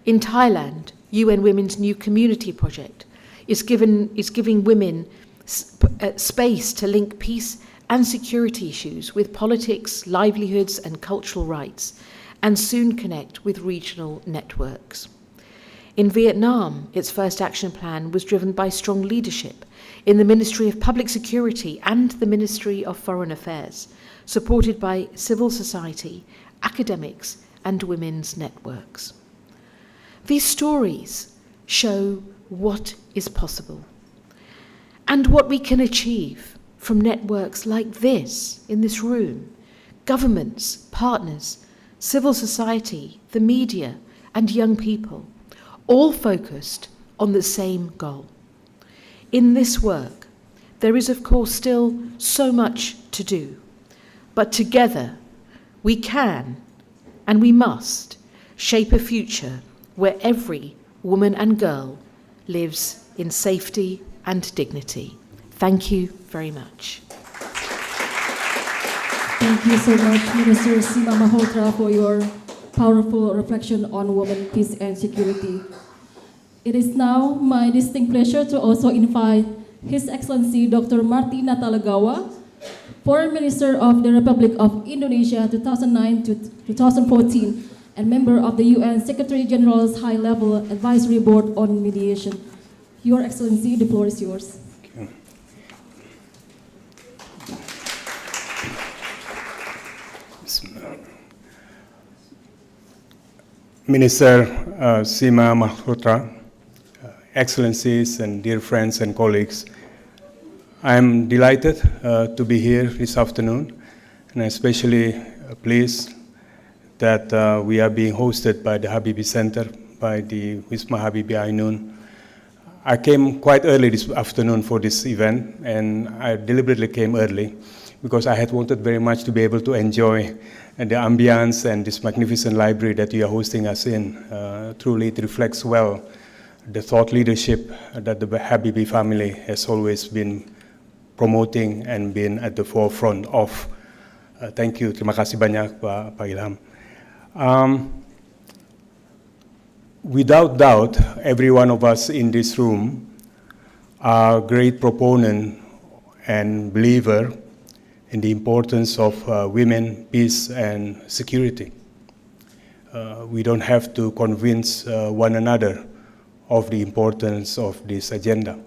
In Thailand, UN Women's new community project is giving women space to link peace and security issues with politics, livelihoods, and cultural rights, and soon connect with regional networks. In Vietnam, its first action plan was driven by strong leadership in the Ministry of Public Security and the Ministry of Foreign Affairs, supported by civil society, academics, and women's networks. These stories show what is possible and what we can achieve from networks like this in this room, governments, partners, civil society, the media, and young people, all focused on the same goal. In this work, there is of course still so much to do, but together we can and we must shape a future where every woman and girl lives in safety and dignity. Thank you very much. Thank you so much, Minister Seema Malhotra, for your powerful reflection on women, peace, and security. It is now my distinct pleasure to also invite His Excellency Dr. Marty Natalegawa, Foreign Minister of the Republic of Indonesia 2009 to 2014, and member of the UN Secretary General's High-Level Advisory Board on Mediation. Your Excellency, the floor is yours. Minister Seema Malhotra, Excellencies and dear friends and colleagues, I am delighted to be here this afternoon, and especially pleased that we are being hosted by the Habibie Center, by the Wisma Habibie Ainun. I came quite early this afternoon for this event, and I deliberately came early because I had wanted very much to be able to enjoy the ambience and this magnificent library that you are hosting us in. Truly, it reflects well the thought leadership that the Habibie family has always been promoting and been at the forefront of. Thank you. Terima kasih banyak, Pak Ilham. Without doubt, every one of us in this room are a great proponent and believer in the importance of women, peace, and security. We don't have to convince one another of the importance of this agenda.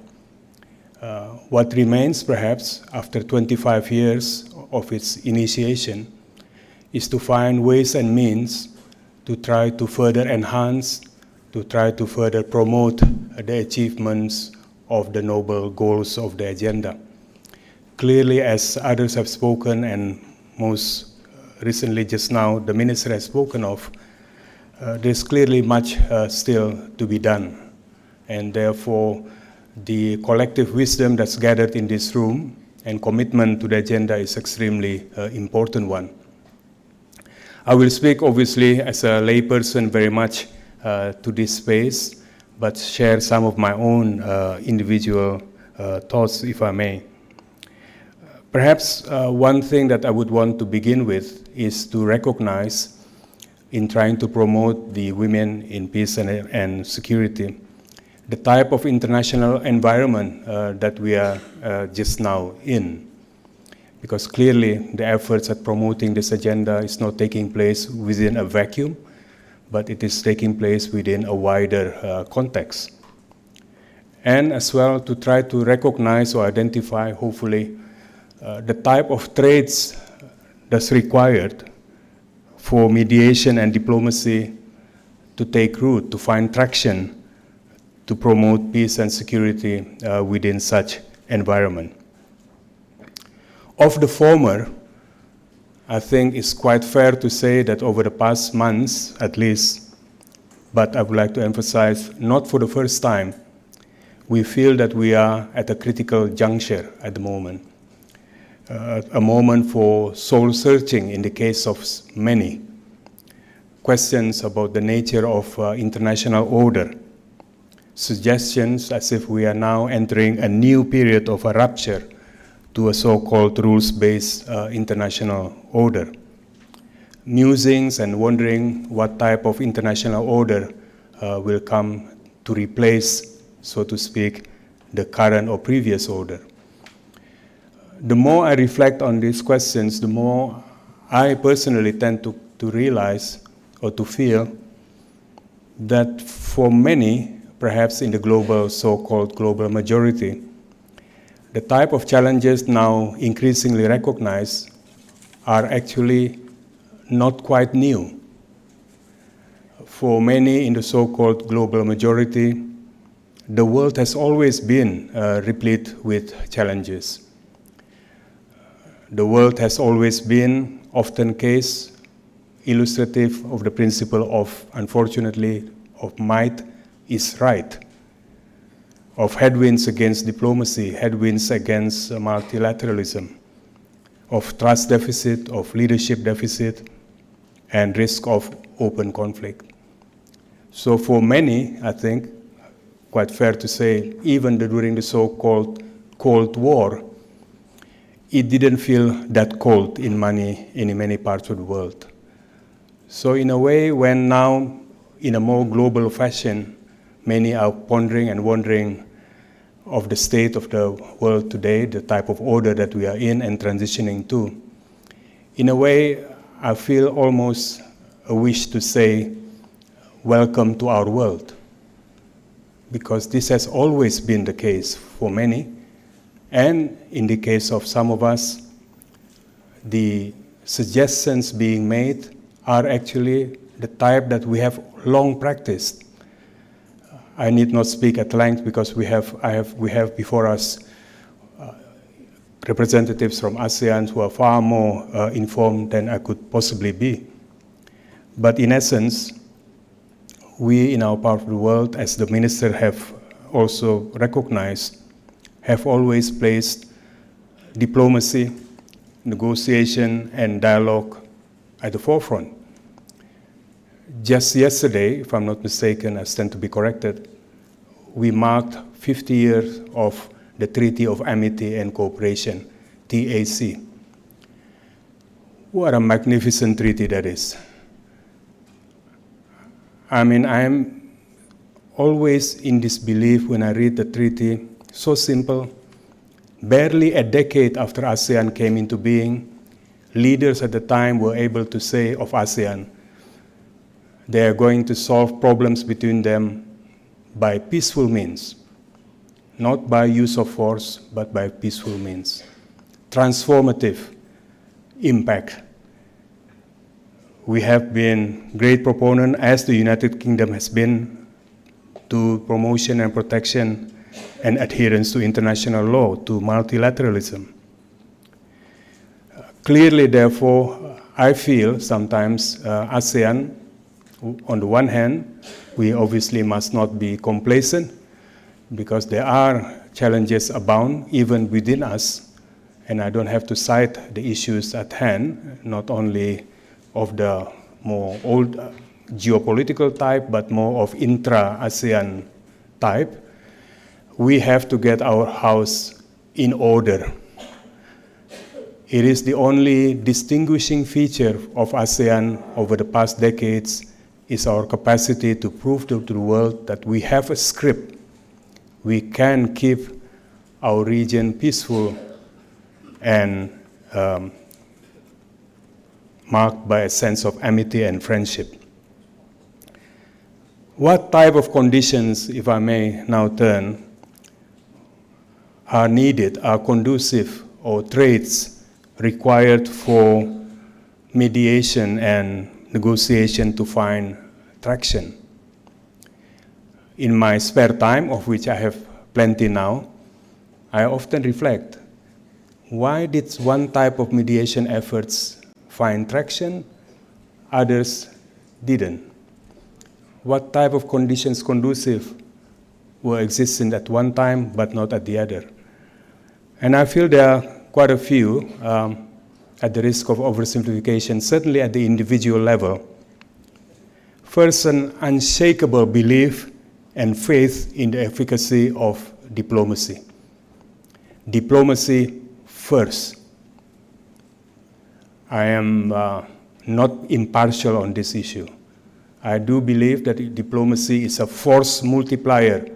What remains, perhaps, after 25 years of its initiation, is to find ways and means to try to further enhance, to try to further promote the achievements of the noble goals of the agenda. Clearly, as others have spoken, and most recently just now the Minister has spoken of, there's clearly much still to be done. And therefore, the collective wisdom that's gathered in this room and commitment to the agenda is extremely important one. I will speak, obviously, as a layperson very much to this space, but share some of my own individual thoughts, if I may. Perhaps one thing that I would want to begin with is to recognize, in trying to promote the women in peace and security, the type of international environment that we are just now in. Because clearly the efforts at promoting this agenda is not taking place within a vacuum, but it is taking place within a wider context. And as well to try to recognize or identify, hopefully, the type of traits that's required for mediation and diplomacy to take root, to find traction, to promote peace and security within such environment. Of the former, I think it's quite fair to say that over the past months, at least, but I would like to emphasize, not for the first time, we feel that we are at a critical juncture at the moment. A moment for soul searching in the case of many. Questions about the nature of international order. Suggestions as if we are now entering a new period of a rupture to a so-called rules-based international order. Musings and wondering what type of international order will come to replace, so to speak, the current or previous order. The more I reflect on these questions, the more I personally tend to realize or to feel that for many, perhaps in the global, so-called global majority, the type of challenges now increasingly recognized are actually not quite new. For many in the so-called global majority, the world has always been replete with challenges. The world has always been, often case, illustrative of the principle of, unfortunately, of might is right, of headwinds against diplomacy, headwinds against multilateralism, of trust deficit, of leadership deficit, and risk of open conflict. So for many, I think, quite fair to say, even during the so-called Cold War, it didn't feel that cold in many parts of the world. So in a way, when now, in a more global fashion, many are pondering and wondering of the state of the world today, the type of order that we are in and transitioning to, in a way, I feel almost a wish to say, welcome to our world. Because this has always been the case for many. And in the case of some of us, the suggestions being made are actually the type that we have long practiced. I need not speak at length because we have before us representatives from ASEAN who are far more informed than I could possibly be. But in essence, we in our part of the world, as the minister have also recognized, have always placed diplomacy, negotiation, and dialogue at the forefront. Just yesterday, if I'm not mistaken, I stand to be corrected, we marked 50 years of the Treaty of Amity and Cooperation, TAC. What a magnificent treaty that is. I mean, I'm always in disbelief when I read the treaty so simple. Barely a decade after ASEAN came into being, leaders at the time were able to say of ASEAN, they are going to solve problems between them by peaceful means, not by use of force, but by peaceful means. Transformative impact. We have been great proponent, as the United Kingdom has been, to promotion and protection and adherence to international law, to multilateralism. Clearly, therefore, I feel sometimes ASEAN, on the one hand, we obviously must not be complacent because there are challenges abound even within us, and I don't have to cite the issues at hand, not only of the more old geopolitical type, but more of intra-ASEAN type. We have to get our house in order. It is the only distinguishing feature of ASEAN over the past decades is our capacity to prove to the world that we have a script. We can keep our region peaceful and marked by a sense of amity and friendship. What type of conditions, if I may now turn, are needed, are conducive, or traits required for mediation and negotiation to find traction? In my spare time, of which I have plenty now, I often reflect, why did one type of mediation efforts find traction, others didn't? What type of conditions conducive were existing at one time but not at the other? And I feel there are quite a few, at the risk of oversimplification, certainly at the individual level. First, an unshakable belief and faith in the efficacy of diplomacy. Diplomacy first. I am not impartial on this issue. I do believe that diplomacy is a force multiplier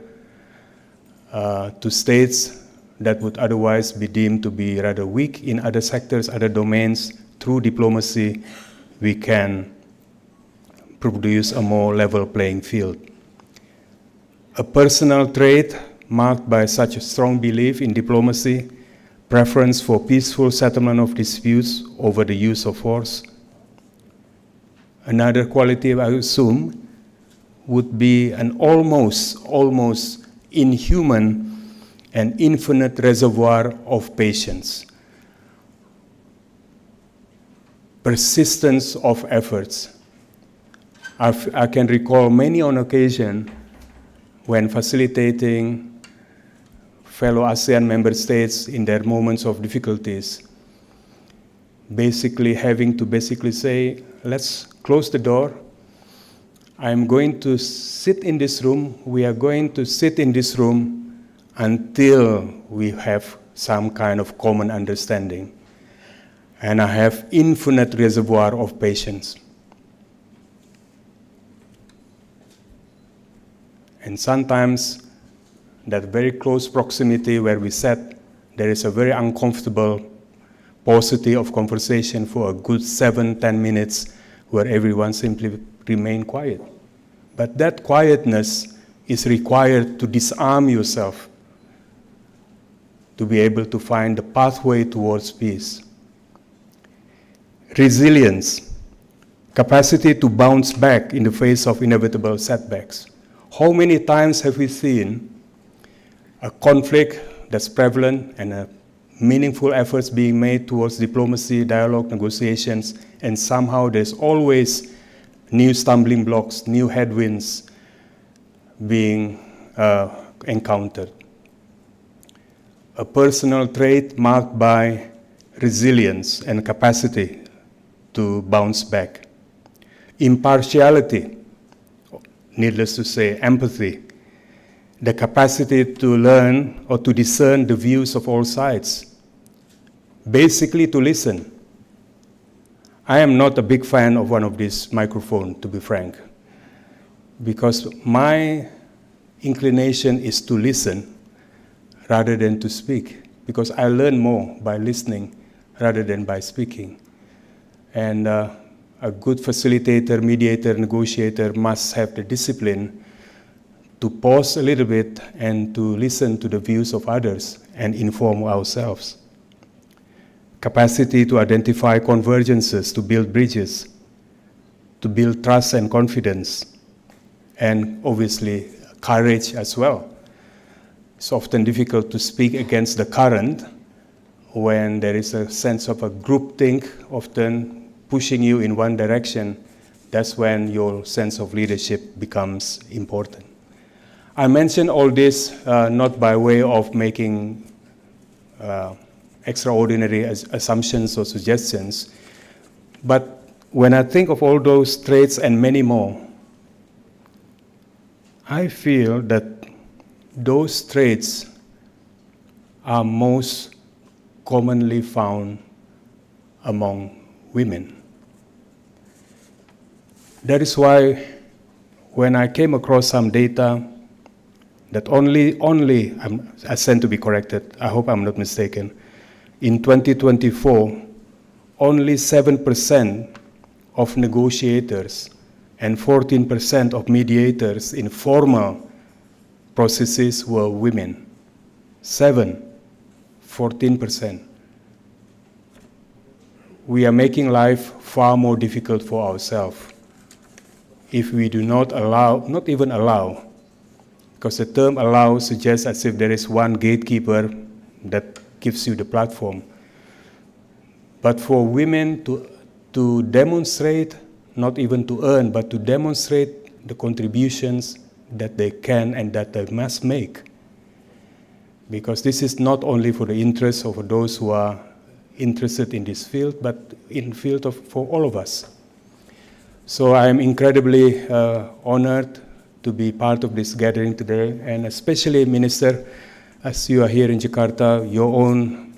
to states that would otherwise be deemed to be rather weak in other sectors, other domains. Through diplomacy, we can produce a more level playing field. A personal trait marked by such a strong belief in diplomacy, preference for peaceful settlement of disputes over the use of force. Another quality, I assume, would be an almost inhuman and infinite reservoir of patience. Persistence of efforts. I can recall many on occasion when facilitating fellow ASEAN member states in their moments of difficulties, basically having to say, let's close the door. I'm going to sit in this room. We are going to sit in this room until we have some kind of common understanding. And I have infinite reservoir of patience. And sometimes that very close proximity where we sat, there is a very uncomfortable paucity of conversation for a good 7-10 minutes where everyone simply remain quiet. But that quietness is required to disarm yourself, to be able to find the pathway towards peace. Resilience, capacity to bounce back in the face of inevitable setbacks. How many times have we seen a conflict that's prevalent and meaningful efforts being made towards diplomacy, dialogue, negotiations, and somehow there's always new stumbling blocks, new headwinds being encountered. A personal trait marked by resilience and capacity to bounce back. Impartiality, needless to say, empathy, the capacity to learn or to discern the views of all sides, basically to listen. I am not a big fan of one of these microphones, to be frank, because my inclination is to listen rather than to speak, because I learn more by listening rather than by speaking. And a good facilitator, mediator, negotiator must have the discipline to pause a little bit and to listen to the views of others and inform ourselves. Capacity to identify convergences, to build bridges, to build trust and confidence, and obviously courage as well. It's often difficult to speak against the current when there is a sense of a groupthink often pushing you in one direction. That's when your sense of leadership becomes important. I mention all this not by way of making extraordinary assumptions or suggestions, but when I think of all those traits and many more, I feel that those traits are most commonly found among women. That is why when I came across some data that I stand to be corrected, I hope I'm not mistaken, in 2024, only 7% of negotiators and 14% of mediators in formal processes were women. 14%. We are making life far more difficult for ourselves if we do not even allow, because the term allow suggests as if there is one gatekeeper that gives you the platform. But for women to demonstrate, not even to earn, but to demonstrate the contributions that they can and that they must make. Because this is not only for the interest of those who are interested in this field, but in the field for all of us. So I am incredibly honored to be part of this gathering today, and especially, Minister, as you are here in Jakarta, your own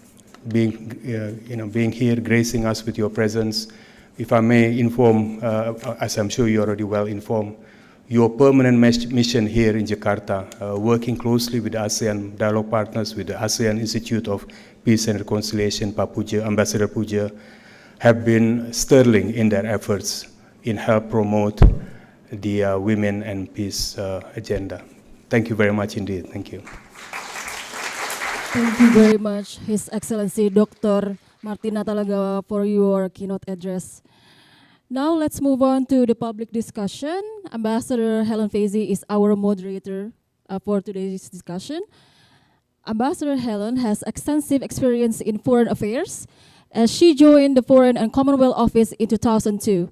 being here, gracing us with your presence. If I may inform, as I'm sure you're already well informed, your permanent mission here in Jakarta, working closely with the ASEAN dialogue partners, with the ASEAN Institute of Peace and Reconciliation, Pak Puja, Ambassador Puja, have been sterling in their efforts in help promote the Women and Peace agenda. Thank you very much indeed. Thank you. Thank you very much, His Excellency Dr. Martin Natalegawa, for your keynote address. Now let's move on to the public discussion. Ambassador Helen Fazzi is our moderator for today's discussion. Ambassador Helen has extensive experience in foreign affairs as she joined the Foreign and Commonwealth Office in 2002.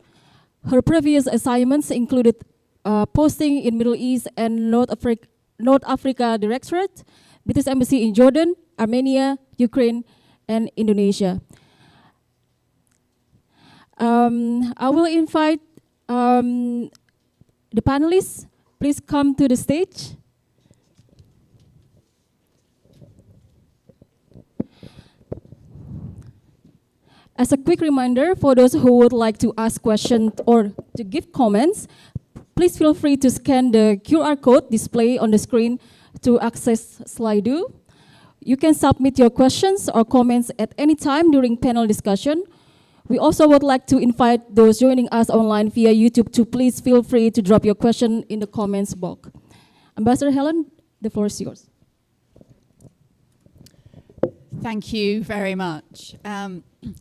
Her previous assignments included posting in Middle East and North Africa Directorate, British Embassy in Jordan, Armenia, Ukraine, and Indonesia. I will invite the panelists. Please come to the stage. As a quick reminder, for those who would like to ask questions or to give comments, please feel free to scan the QR code displayed on the screen to access Slido. You can submit your questions or comments at any time during panel discussion. We also would like to invite those joining us online via YouTube to please feel free to drop your question in the comments box. Ambassador Helen, the floor is yours. Thank you very much.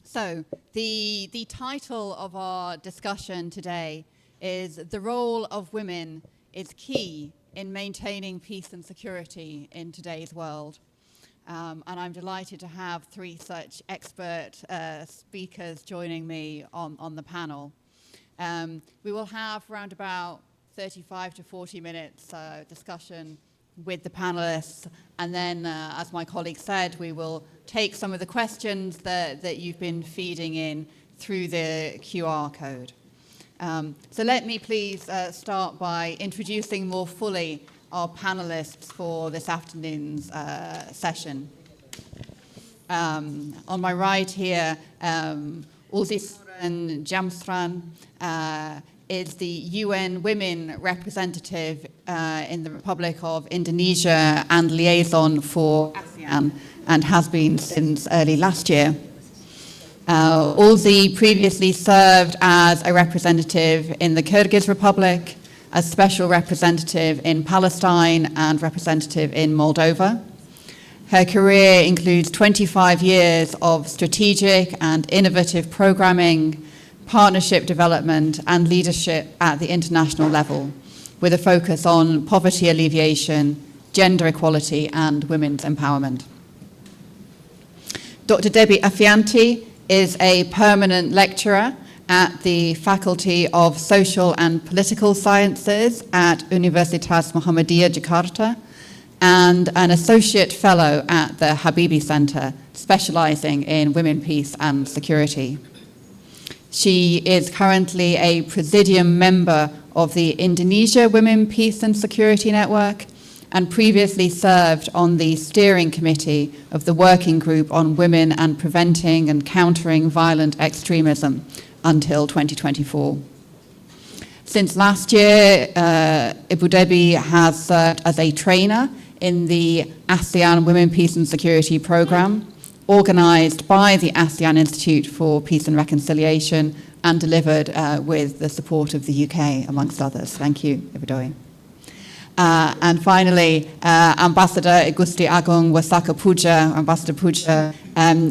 So the title of our discussion today is "The Role of Women is Key in Maintaining Peace and Security in Today's World." And I'm delighted to have three such expert speakers joining me on the panel. We will have around about 35 to 40 minutes discussion with the panelists, and then, as my colleague said, we will take some of the questions that you've been feeding in through the QR code. So let me please start by introducing more fully our panelists for this afternoon's session. On my right here, Ultisuren Jamstran is the UN Women Representative in the Republic of Indonesia and liaison for ASEAN, and has been since early last year. Ulzi previously served as a representative in the Kyrgyz Republic, as special representative in Palestine and representative in Moldova. Her career includes 25 years of strategic and innovative programming, partnership development and leadership at the international level, with a focus on poverty alleviation, gender equality and women's empowerment. Dr. Debbie Afianti is a permanent lecturer at the Faculty of Social and Political Sciences at Universitas Muhammadiyah Jakarta and an associate fellow at the Habibie Center, specializing in women, peace and security. She is currently a presidium member of the Indonesia Women, Peace and Security Network and previously served on the steering committee of the Working Group on Women and Preventing and Countering Violent Extremism until 2024. Since last year, Ibu Debbie has served as a trainer in the ASEAN Women, Peace and Security Programme, organised by the ASEAN Institute for Peace and Reconciliation and delivered with the support of the UK, amongst others. Thank you, Ibu Debbie. And finally, Ambassador Igusti Agung Wasaka Puja, Ambassador Puja,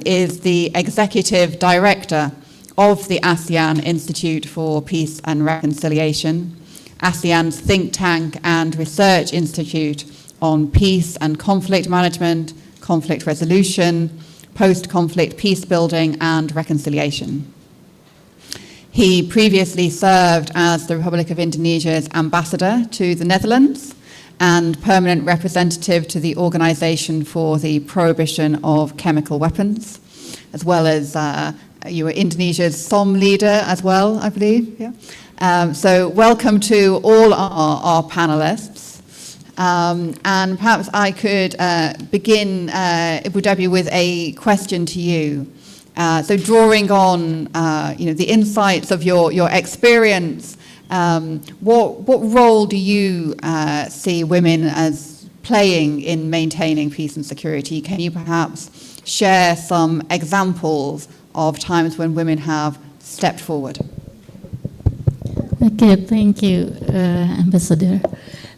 is the Executive Director of the ASEAN Institute for Peace and Reconciliation, ASEAN's think tank and research institute on peace and conflict management, conflict resolution, post-conflict peace building and reconciliation. He previously served as the Republic of Indonesia's ambassador to the Netherlands and permanent representative to the Organization for the Prohibition of Chemical Weapons, as well as you were Indonesia's SOM leader as well, I believe. Yeah. So welcome to all our panelists. And perhaps I could begin, Ibu Debbie, with a question to you. So drawing on the insights of your experience, what role do you see women as playing in maintaining peace and security? Can you perhaps share some examples of times when women have stepped forward? Okay, thank you, Ambassador.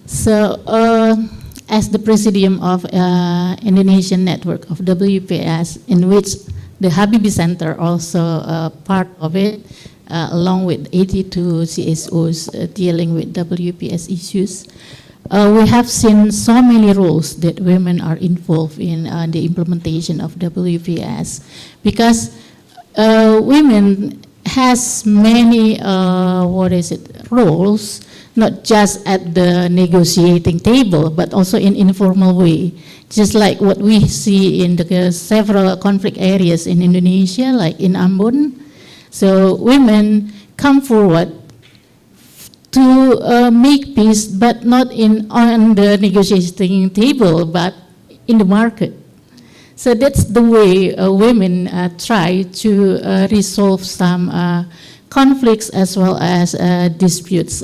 So, as the Presidium of Indonesian Network of WPS, in which the Habibie Center also part of it, along with 82 CSOs dealing with WPS issues, we have seen so many roles that women are involved in the implementation of WPS, because women has many roles, not just at the negotiating table, but also in informal way, just like what we see in the several conflict areas in Indonesia, like in Ambon. So women come forward to make peace, but not on the negotiating table, but in the market. So that's the way women try to resolve some conflicts as well as disputes.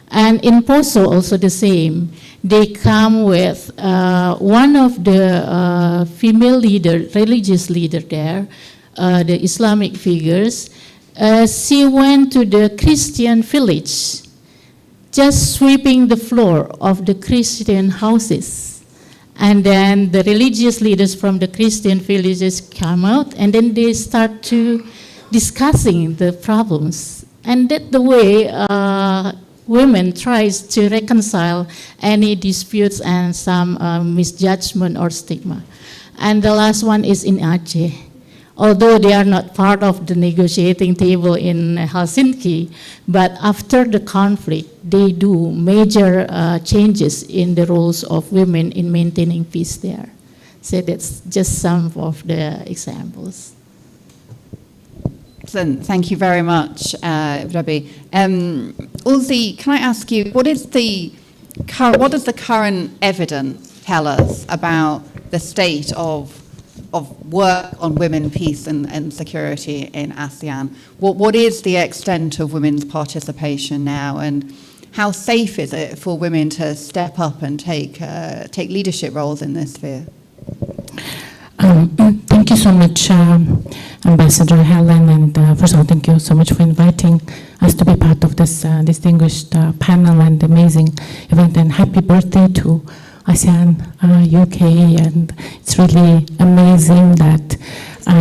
And in Poso also the same. They come with one of the female leader, religious leader there, the Islamic figures. She went to the Christian village, just sweeping the floor of the Christian houses. And then the religious leaders from the Christian villages come out, and then they start to discussing the problems. And that's the way women tries to reconcile any disputes and some misjudgment or stigma. And the last one is in Aceh. Although they are not part of the negotiating table in Helsinki, but after the conflict, they do major changes in the roles of women in maintaining peace there. So that's just some of the examples. Excellent. Thank you very much, Debbie. Ulzi, can I ask you, what does the current evidence tell us about the state of work on women, peace and security in ASEAN. What is the extent of women's participation now, and how safe is it for women to step up and take leadership roles in this sphere? Thank you so much, Ambassador Helen, and first of all, thank you so much for inviting us to be part of this distinguished panel and amazing event, and happy birthday to ASEAN UK, and it's really amazing that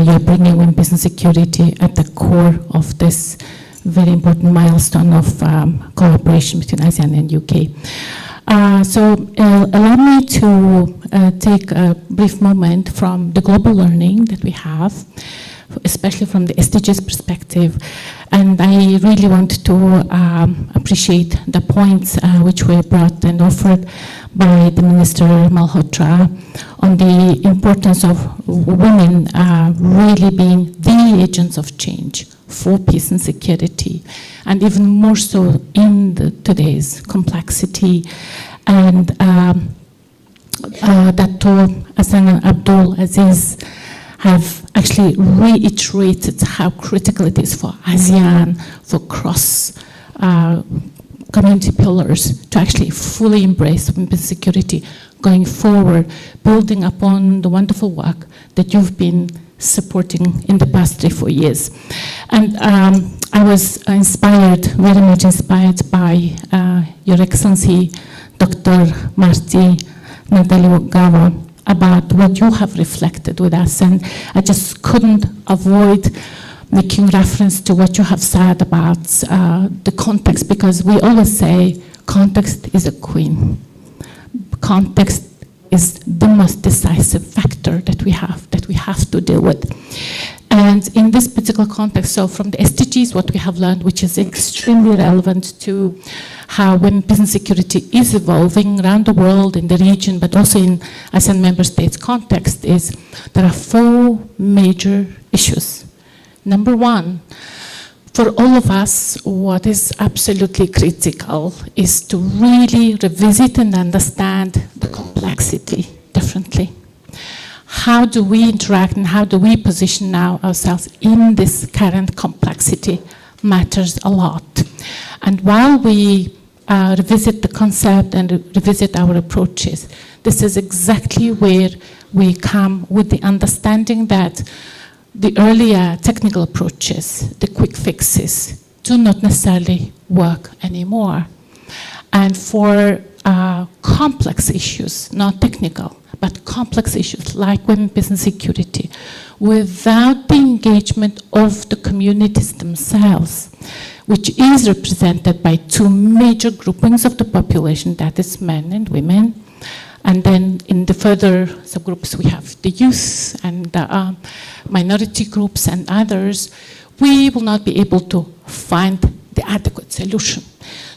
you're bringing women, peace and security at the core of this very important milestone of cooperation between ASEAN and UK. So allow me to take a brief moment from the global learning that we have, especially from the SDGs perspective. And I really want to appreciate the points which were brought and offered by the Minister Malhotra on the importance of women really being the agents of change for peace and security, and even more so in today's complexity. And Dr. Hassan Abdul Aziz have actually reiterated how critical it is for ASEAN, for cross community pillars to actually fully embrace women's security going forward, building upon the wonderful work that you've been supporting in the past 3-4 years. And I was inspired, very much inspired by Your Excellency, Dr. Marty Natalegawa, about what you have reflected with us. And I just couldn't avoid making reference to what you have said about the context, because we always say context is a queen. Context is the most decisive factor that we have to deal with. And in this particular context, so from the SDGs, what we have learned, which is extremely relevant to how women, peace and security is evolving around the world, in the region, but also in ASEAN member states context, is there are 4 major issues. Number 1, for all of us, what is absolutely critical is to really revisit and understand the complexity differently. How do we interact and how do we position now ourselves in this current complexity matters a lot. And while we revisit the concept and revisit our approaches, this is exactly where we come with the understanding that the earlier technical approaches, the quick fixes, do not necessarily work anymore. And for complex issues, not technical, but complex issues like women, peace and security, without the engagement of the communities themselves, which is represented by 2 major groupings of the population, that is men and women. And then in the further subgroups, we have the youth and the minority groups and others. We will not be able to find the adequate solution.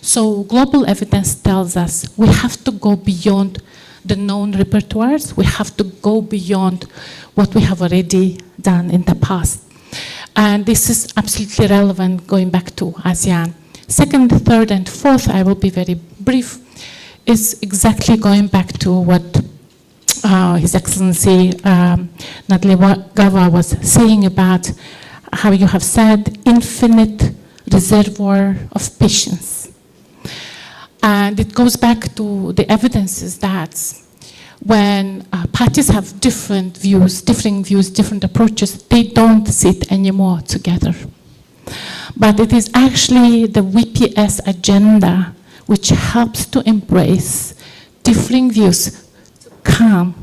So global evidence tells us we have to go beyond the known repertoires. We have to go beyond what we have already done in the past. And this is absolutely relevant going back to ASEAN. Second, third, and fourth, I will be very brief, is exactly going back to what His Excellency Natalegawa was saying about how you have said infinite reservoir of patience. And it goes back to the evidences that when parties have different views, different approaches, they don't sit anymore together. But it is actually the WPS agenda which helps to embrace differing views, to come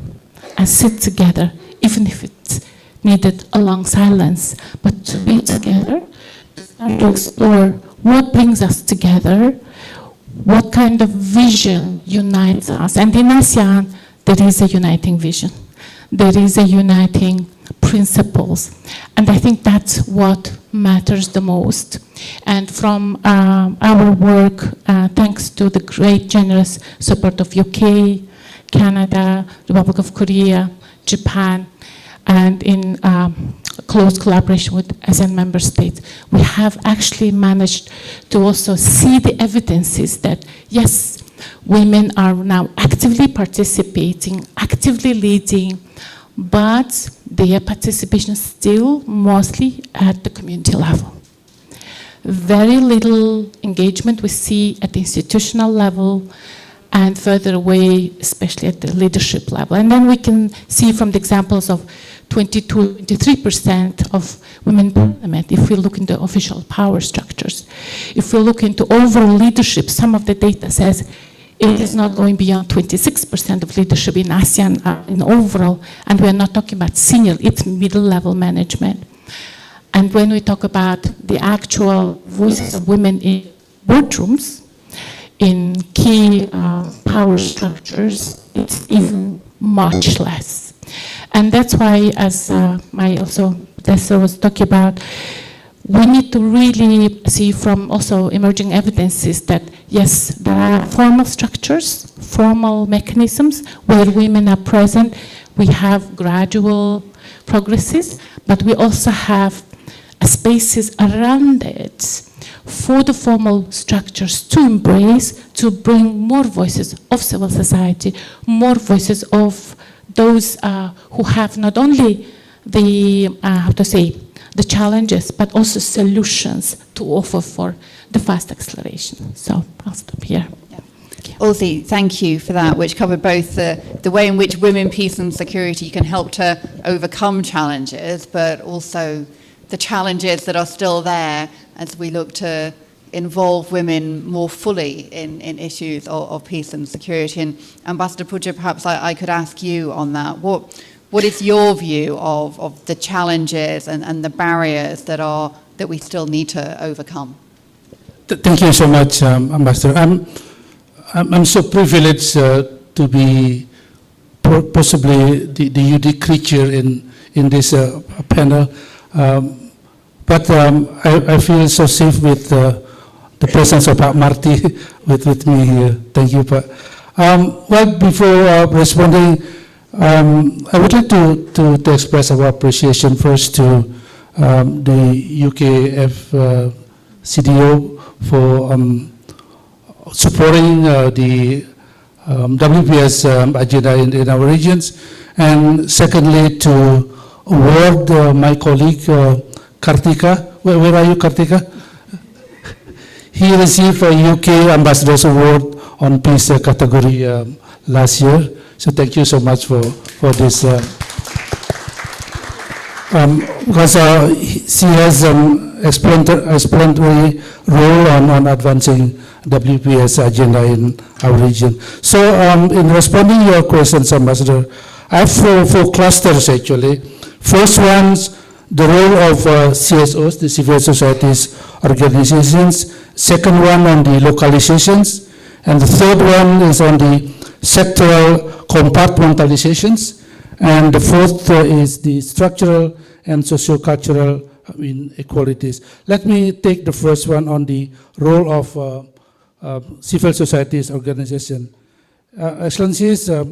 and sit together, even if it's needed a long silence, but to be together, to start to explore what brings us together, what kind of vision unites us. And in ASEAN, there is a uniting vision. There is a uniting principles. And I think that's what matters the most. And from our work, thanks to the great generous support of UK, Canada, Republic of Korea, Japan, and in close collaboration with ASEAN member states, we have actually managed to also see the evidences that, yes, women are now actively participating, actively leading, but their participation is still mostly at the community level. Very little engagement we see at the institutional level and further away, especially at the leadership level. And then we can see from the examples of 22-23% of women in parliament, if we look into official power structures. If we look into overall leadership, some of the data says it is not going beyond 26% of leadership in ASEAN in overall, and we're not talking about senior, it's middle-level management. And when we talk about the actual voices of women in boardrooms, in key power structures, it's even much less. And that's why, as my professor was talking about, we need to really see from also emerging evidences that, yes, there are formal structures, formal mechanisms where women are present. We have gradual progresses, but we also have spaces around it for the formal structures to embrace, to bring more voices of civil society, more voices of those who have not only the, the challenges, but also solutions to offer for the fast acceleration. So I'll stop here. Ulthi, thank you for that, which covered both the way in which women, peace and security can help to overcome challenges, but also the challenges that are still there as we look to involve women more fully in issues of peace and security. And Ambassador Pooja, perhaps I could ask you on that. What is your view of the challenges and the barriers that we still need to overcome? Thank you so much, Ambassador. I'm so privileged to be possibly the unique creature in this panel. But I feel so safe with the presence of Pak Marty with me here. Thank you, Pak. Well, before responding, I would like to express our appreciation first to the UKF CDO for supporting the WPS agenda in our regions, and secondly to award my colleague Kartika. Where are you, Kartika? He received a UK Ambassador's Award on Peace category last year. So thank you so much for this. Because she has an explanatory role on advancing WPS agenda in our region. So in responding to your questions, Ambassador, I have four clusters actually. First one's the role of CSOs, the civil societies organizations. Second one on the localizations. And the third one is on the sectoral compartmentalizations. And the fourth is the structural and socio-cultural inequalities. Let me take the first one on the role of civil societies organization. Excellencies, at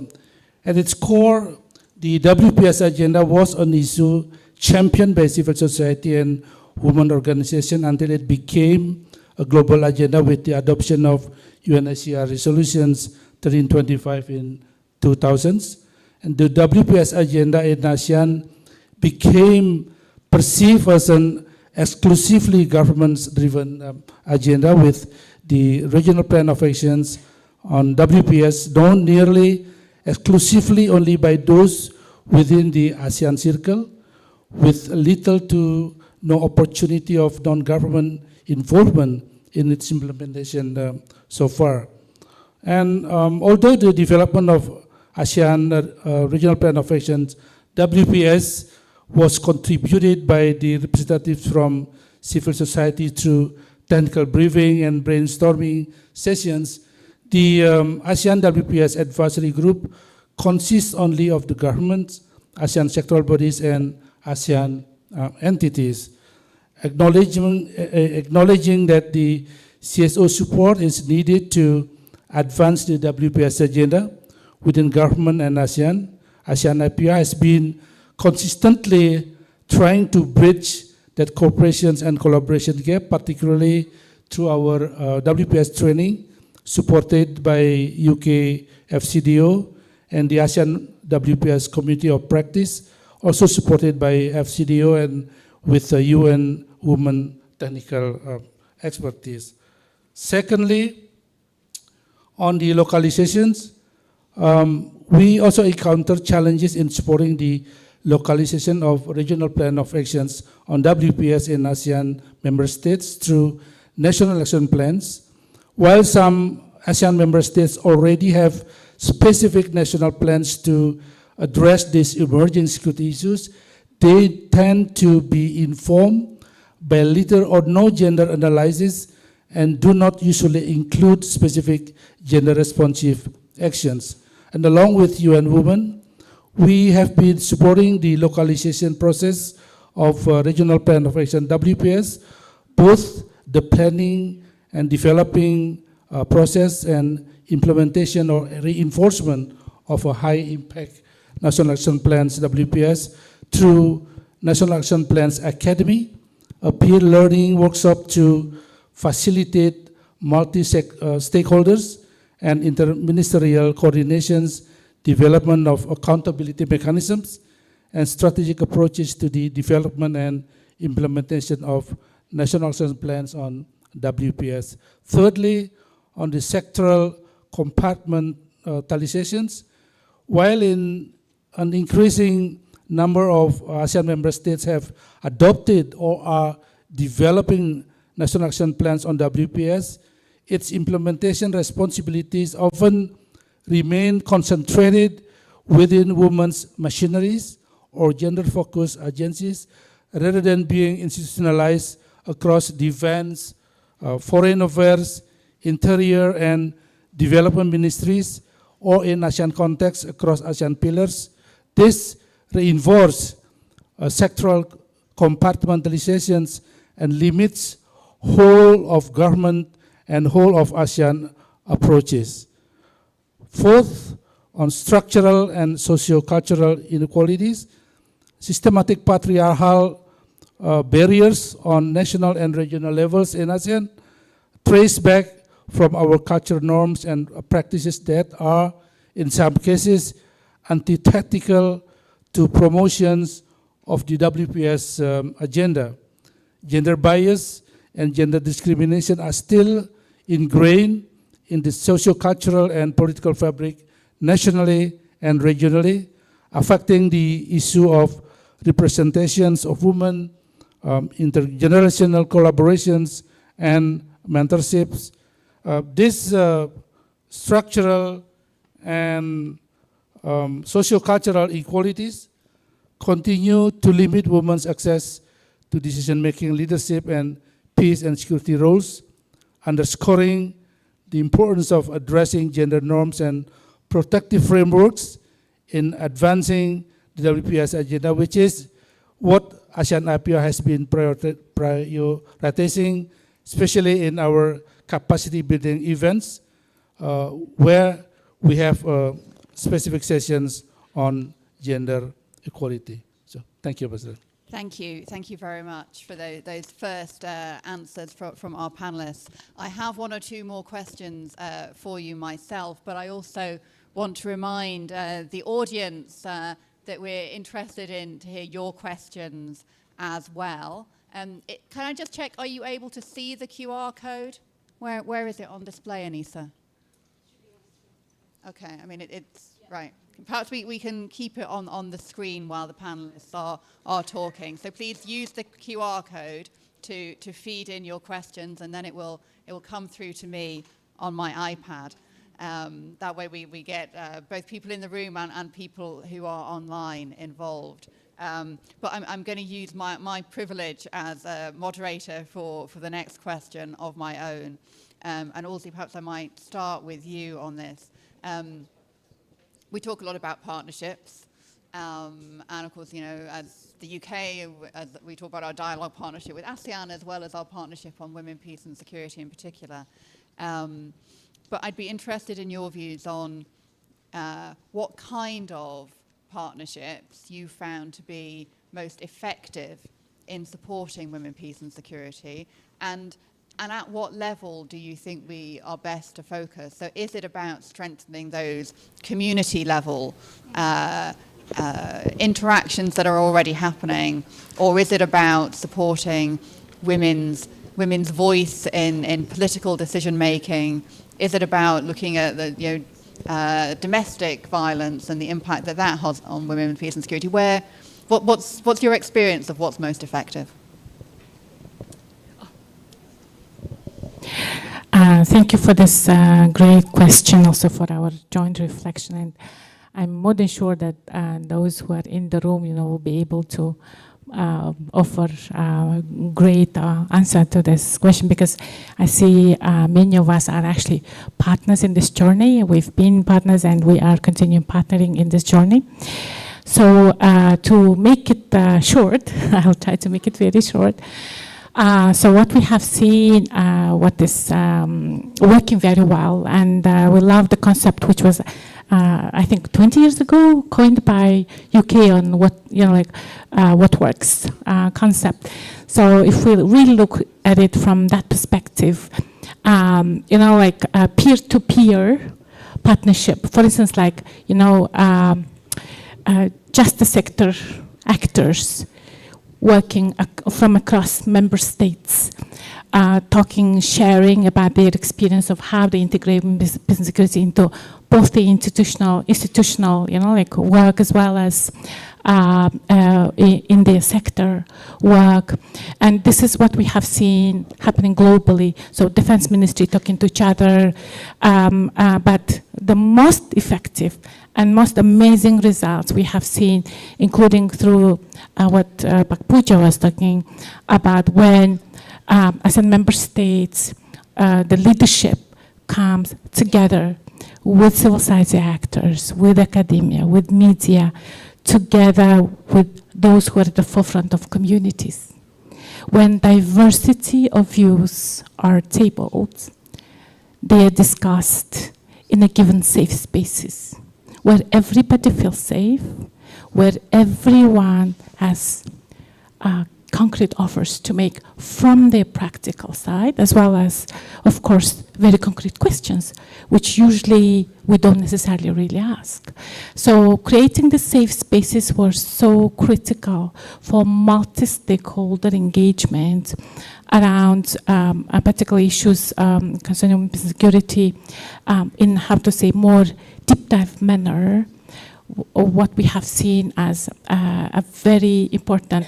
its core, the WPS agenda was an issue championed by civil society and women organizations until it became a global agenda with the adoption of UNHCR resolutions 1325 in 2000s. And the WPS agenda in ASEAN became perceived as an exclusively government-driven agenda, with the regional plan of actions on WPS known nearly exclusively only by those within the ASEAN circle, with little to no opportunity of non-government involvement in its implementation so far. And although the development of ASEAN Regional Plan of Actions, WPS, was contributed by the representatives from civil society through technical briefing and brainstorming sessions, the ASEAN WPS Advisory Group consists only of the governments, ASEAN sectoral bodies, and ASEAN entities. Acknowledging that the CSO support is needed to advance the WPS agenda within government and ASEAN, ASEAN IPR has been consistently trying to bridge that cooperation and collaboration gap, particularly through our WPS training supported by UK FCDO and the ASEAN WPS Committee of Practice, also supported by FCDO and with the UN Women technical expertise. Secondly, on the localizations, we also encounter challenges in supporting the localization of regional plan of actions on WPS in ASEAN member states through national action plans. While some ASEAN member states already have specific national plans to address these emerging security issues, they tend to be informed by little or no gender analysis and do not usually include specific gender-responsive actions. And along with UN Women, we have been supporting the localization process of Regional Plan of Action WPS, both the planning and developing process and implementation or reinforcement of a high-impact National Action Plans WPS through National Action Plans Academy, a peer learning workshop to facilitate multi-stakeholders and interministerial coordinations, development of accountability mechanisms, and strategic approaches to the development and implementation of national action plans on WPS. Thirdly, on the sectoral compartmentalizations, while in an increasing number of ASEAN member states have adopted or are developing national action plans on WPS, its implementation responsibilities often remain concentrated within women's machineries or gender-focused agencies rather than being institutionalized across defense, foreign affairs, interior and development ministries, or in ASEAN context across ASEAN pillars. This reinforces sectoral compartmentalizations and limits whole of government and whole of ASEAN approaches. Fourth, on structural and socio-cultural inequalities, systematic patriarchal barriers on national and regional levels in ASEAN trace back from our cultural norms and practices that are, in some cases, antithetical to promotions of the WPS agenda. Gender bias and gender discrimination are still ingrained in the socio-cultural and political fabric nationally and regionally, affecting the issue of representations of women, intergenerational collaborations, and mentorships. These structural and socio-cultural inequalities continue to limit women's access to decision-making, leadership, and peace and security roles, underscoring the importance of addressing gender norms and protective frameworks in advancing the WPS agenda, which is what ASEAN APIO has been prioritizing, especially in our capacity building events, where we have specific sessions on gender equality. So thank you, President. Thank you. Thank you very much for those first answers from our panelists. I have one or two more questions for you myself, but I also want to remind the audience that we're interested in to hear your questions as well. Can I just check, are you able to see the QR code? Where is it on display, Anissa? Okay, I mean, it's right. Perhaps we can keep it on the screen while the panelists are talking. So please use the QR code to feed in your questions, and then it will come through to me on my iPad. That way we get both people in the room and people who are online involved. But I'm going to use my privilege as a moderator for the next question of my own. And also perhaps I might start with you on this. We talk a lot about partnerships, and of course, you know, as the UK, as we talk about our dialogue partnership with ASEAN, as well as our partnership on women, peace and security in particular. But I'd be interested in your views on what kind of partnerships you found to be most effective in supporting women, peace and security, and And at what level do you think we are best to focus? So is it about strengthening those community level interactions that are already happening, or is it about supporting women's voice in political decision making? Is it about looking at the domestic violence and the impact that has on women, peace and security? What's your experience of what's most effective? Thank you for this great question, also for our joint reflection. And I'm more than sure that those who are in the room, will be able to offer great answer to this question, because I see many of us are actually partners in this journey. We've been partners and we are continuing partnering in this journey. So to make it short, I'll try to make it very short. So what we have seen, what is working very well, and we love the concept which was, I think 20 years ago, coined by UK on what, what works concept. So if we really look at it from that perspective, peer-to-peer partnership, for instance, justice sector actors working from across member states, talking, sharing about their experience of how they integrate business security into both the institutional, work as well as in their sector work. And this is what we have seen happening globally. So Defense Ministry talking to each other, but the most effective and most amazing results we have seen, including through what Pak Puja was talking about, when as a member states, the leadership comes together with civil society actors, with academia, with media, together with those who are at the forefront of communities. When diversity of views are tabled, they are discussed in a given safe spaces, where everybody feels safe, where everyone has concrete offers to make from their practical side, as well as, of course, very concrete questions, which usually we don't necessarily really ask. So creating the safe spaces was so critical for multi-stakeholder engagement around particular issues concerning security in, more deep dive manner, what we have seen as a very important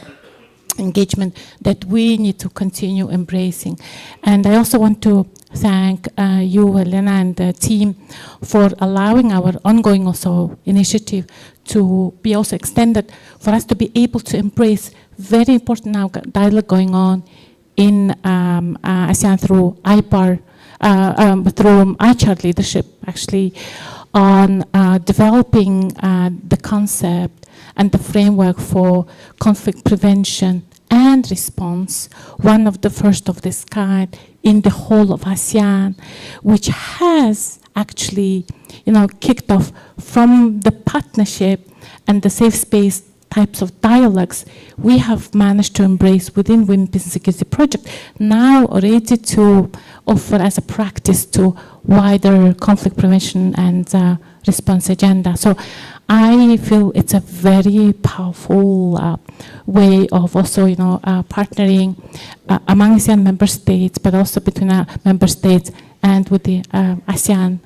engagement that we need to continue embracing. And I also want to thank you, Helena, and the team for allowing our ongoing also initiative to be also extended, for us to be able to embrace very important now dialogue going on in ASEAN through IPAR, through ICHAR leadership, actually, on developing the concept and the framework for conflict prevention and response, one of the first of this kind in the whole of ASEAN, which has actually, kicked off from the partnership and the safe space types of dialogues we have managed to embrace within Women, Peace and Security Project, now ready to offer as a practice to wider conflict prevention and response agenda. So I feel it's a very powerful way of also, partnering among ASEAN member states, but also between member states and with the ASEAN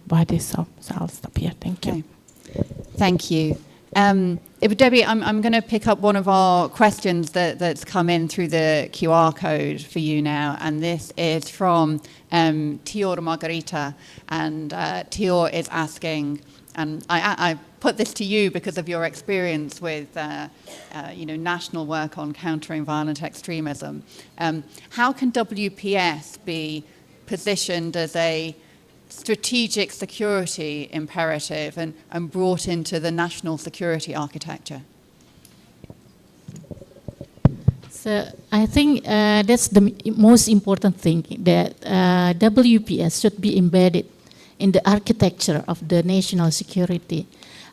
body. So I'll stop here. Thank you. Okay. Thank you. Debbie, I'm going to pick up one of our questions that's come in through the QR code for you now, and this is from Tior Margarita, and Tior is asking, and I put this to you because of your experience with national work on countering violent extremism. How can WPS be positioned as a strategic security imperative and brought into the national security architecture? So I think that's the most important thing, that WPS should be embedded in the architecture of the national security.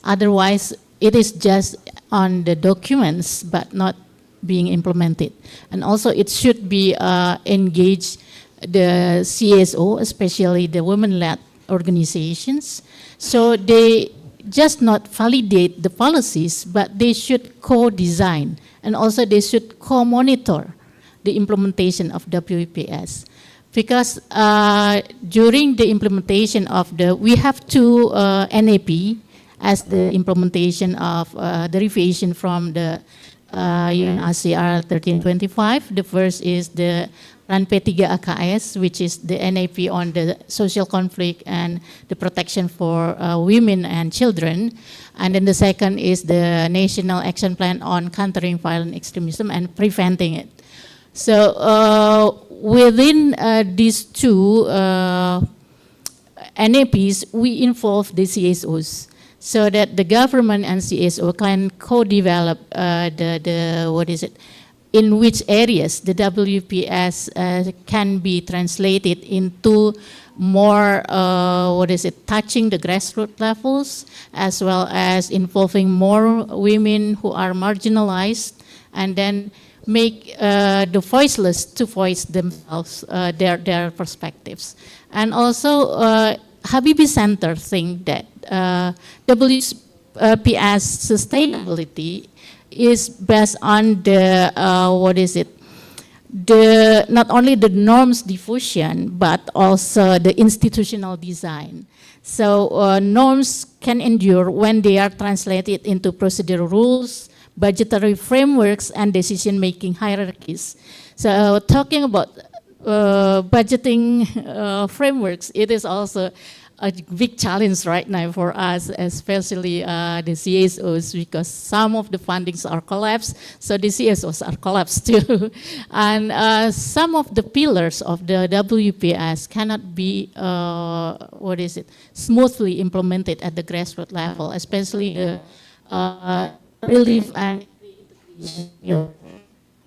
Otherwise, it is just on the documents but not being implemented. And also it should be engaged the CSO, especially the women-led organizations. So they just not validate the policies, but they should co-design, and also they should co-monitor the implementation of WPS. Because during the implementation of we have two NAP as the implementation of the revision from the UNHCR 1325. The first is the RAN P3 AKS, which is the NAP on the social conflict and the protection for women and children. And then the second is the National Action Plan on countering violent extremism and preventing it. So within these two NAPs, we involve the CSOs so that the government and CSO can co-develop in which areas the WPS can be translated into more, touching the grassroots levels, as well as involving more women who are marginalized, and then make the voiceless to voice themselves, their perspectives. And also, Habibie Center think that WPS sustainability is based on the not only the norms diffusion, but also the institutional design. So norms can endure when they are translated into procedural rules, budgetary frameworks, and decision-making hierarchies. So talking about budgeting frameworks, it is also a big challenge right now for us, especially the CSOs, because some of the fundings are collapsed, so the CSOs are collapsed too. And some of the pillars of the WPS cannot be, smoothly implemented at the grassroots level, especially relief and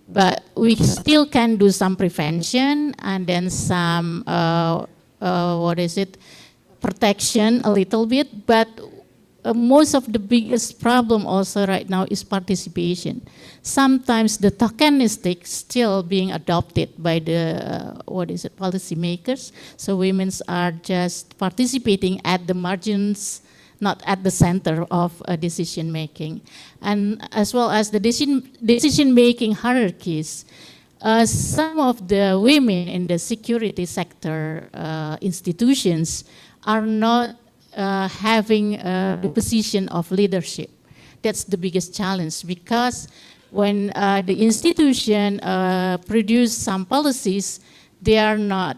but we still can do some prevention and then some protection a little bit, but most of the biggest problem also right now is participation. Sometimes the tokenistic still being adopted by the policymakers. So women are just participating at the margins, not at the center of decision making, and as well as the decision making hierarchies. Some of the women in the security sector institutions are not having the position of leadership. That's the biggest challenge, because when the institution produce some policies, they are not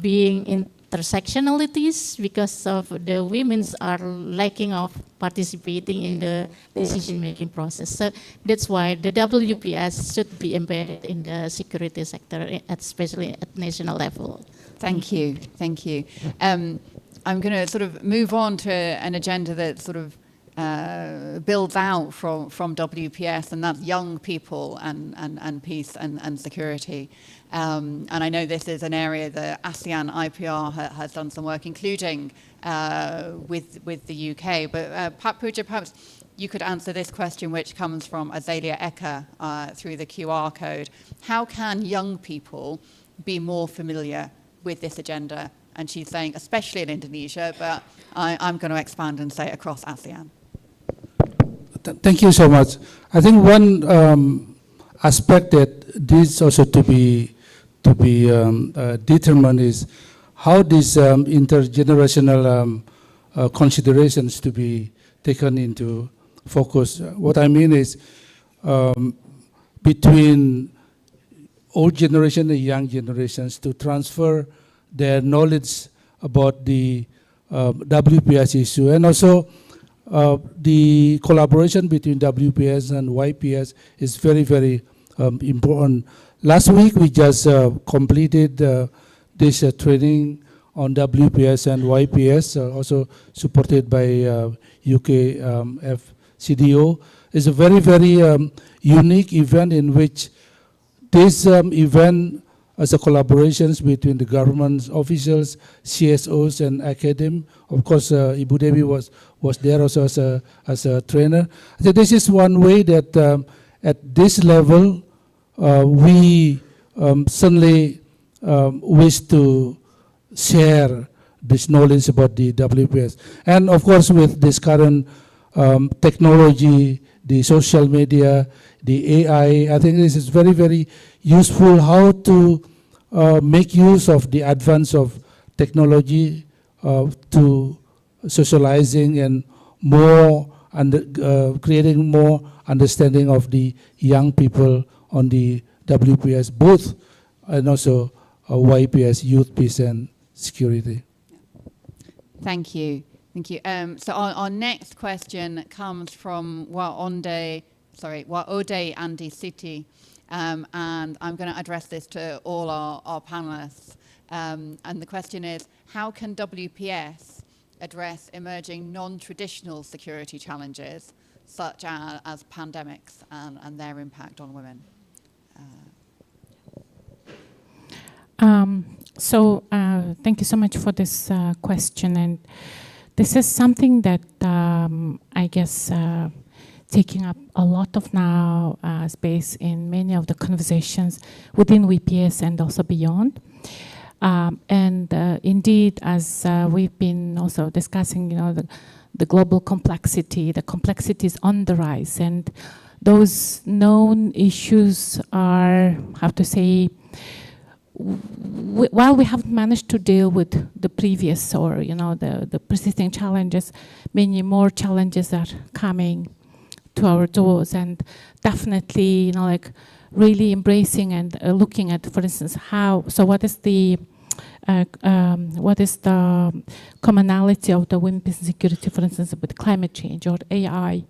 being intersectionalities because of the women are lacking of participating in the decision-making process. So that's why the WPS should be embedded in the security sector, especially at national level. Thank you, thank you. I'm going to sort of move on to an agenda that sort of builds out from WPS, and that's young people and peace and security. And I know this is an area that ASEAN IPR has done some work, including with the UK. But Pooja, perhaps you could answer this question, which comes from Azalea Eka through the QR code. How can young people be more familiar with this agenda? And she's saying, especially in Indonesia, but I'm going to expand and say across ASEAN. Thank you so much. I think one aspect that needs also to be determined is how these intergenerational considerations to be taken into focus. What I mean is between old generation and young generations to transfer their knowledge about the WPS issue, and also the collaboration between WPS and YPS is very, very important. Last week we just completed this training on WPS and YPS, also supported by UK FCDO. It's a very, very unique event in which this event as a collaborations between the government officials, CSOs, and academe. Of course, Ibu Dewi was there also as a trainer. I think this is one way that at this level we certainly wish to share this knowledge about the WPS. And of course, with this current technology, the social media, the AI, I think this is very, very useful how to make use of the advance of technology to socializing and more creating more understanding of the young people on the WPS, both and also YPS, Youth, Peace and Security. Thank you. Thank you. So our next question comes from Waode Andy City, and I'm going to address this to all our panelists. And the question is, how can WPS address emerging non-traditional security challenges, such as pandemics and their impact on women? Thank you so much for this question, and this is something that I guess taking up a lot of now space in many of the conversations within WPS and also beyond. Indeed, as we've been also discussing, the global complexity, the complexity is on the rise, and those known issues are, have to say, while we haven't managed to deal with the previous or the persisting challenges, many more challenges are coming to our doors, and definitely really embracing and looking at, for instance, what is the commonality of the women, peace and security, for instance, with climate change or AI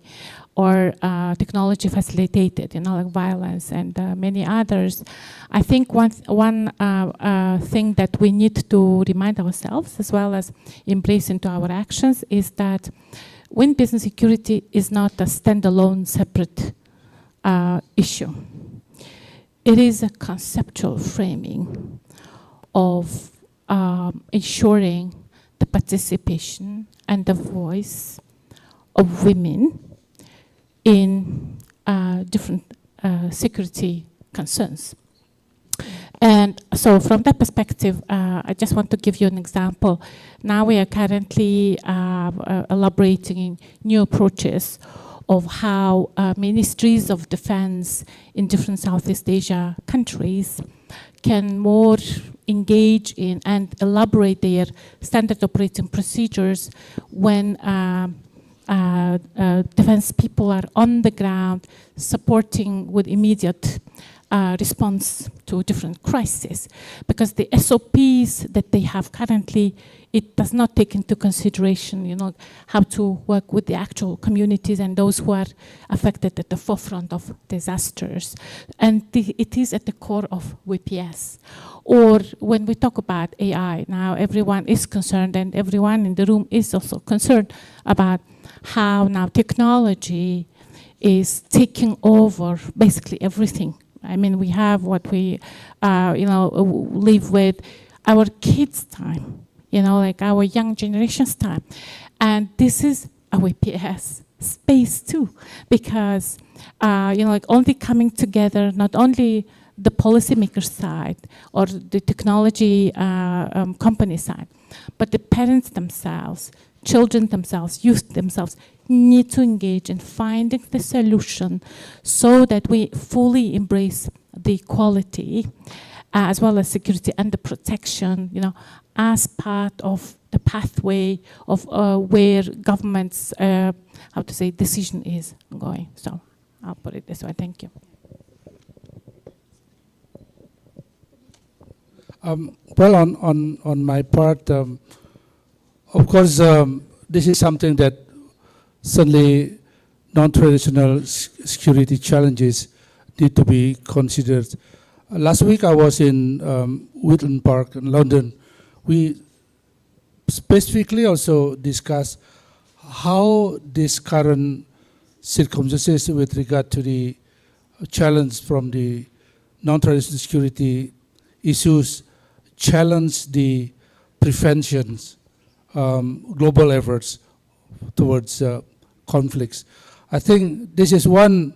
or technology facilitated, violence and many others. I think one thing that we need to remind ourselves, as well as embrace into our actions, is that women, peace and security is not a standalone, separate issue. It is a conceptual framing of ensuring the participation and the voice of women in different security concerns. And so from that perspective, I just want to give you an example. Now we are currently elaborating new approaches of how ministries of defense in different Southeast Asia countries can more engage in and elaborate their standard operating procedures when defense people are on the ground supporting with immediate response to different crises. Because the SOPs that they have currently, it does not take into consideration, how to work with the actual communities and those who are affected at the forefront of disasters. And it is at the core of WPS. Or when we talk about AI, now everyone is concerned, and everyone in the room is also concerned about how now technology is taking over basically everything. I mean, we have what we, live with, our kids' time, our young generation's time. And this is a WPS space too, because, only coming together, not only the policymaker side or the technology company side, but the parents themselves, children themselves, youth themselves, need to engage in finding the solution so that we fully embrace the equality as well as security and the protection, as part of the pathway of where government's, decision is going. So I'll put it this way. Thank you. Well, on my part, of course, this is something that certainly non-traditional security challenges need to be considered. Last week I was in Whitlam Park in London. We specifically also discussed how this current circumstances with regard to the challenge from the non-traditional security issues challenge the preventions, global efforts towards conflicts. I think this is one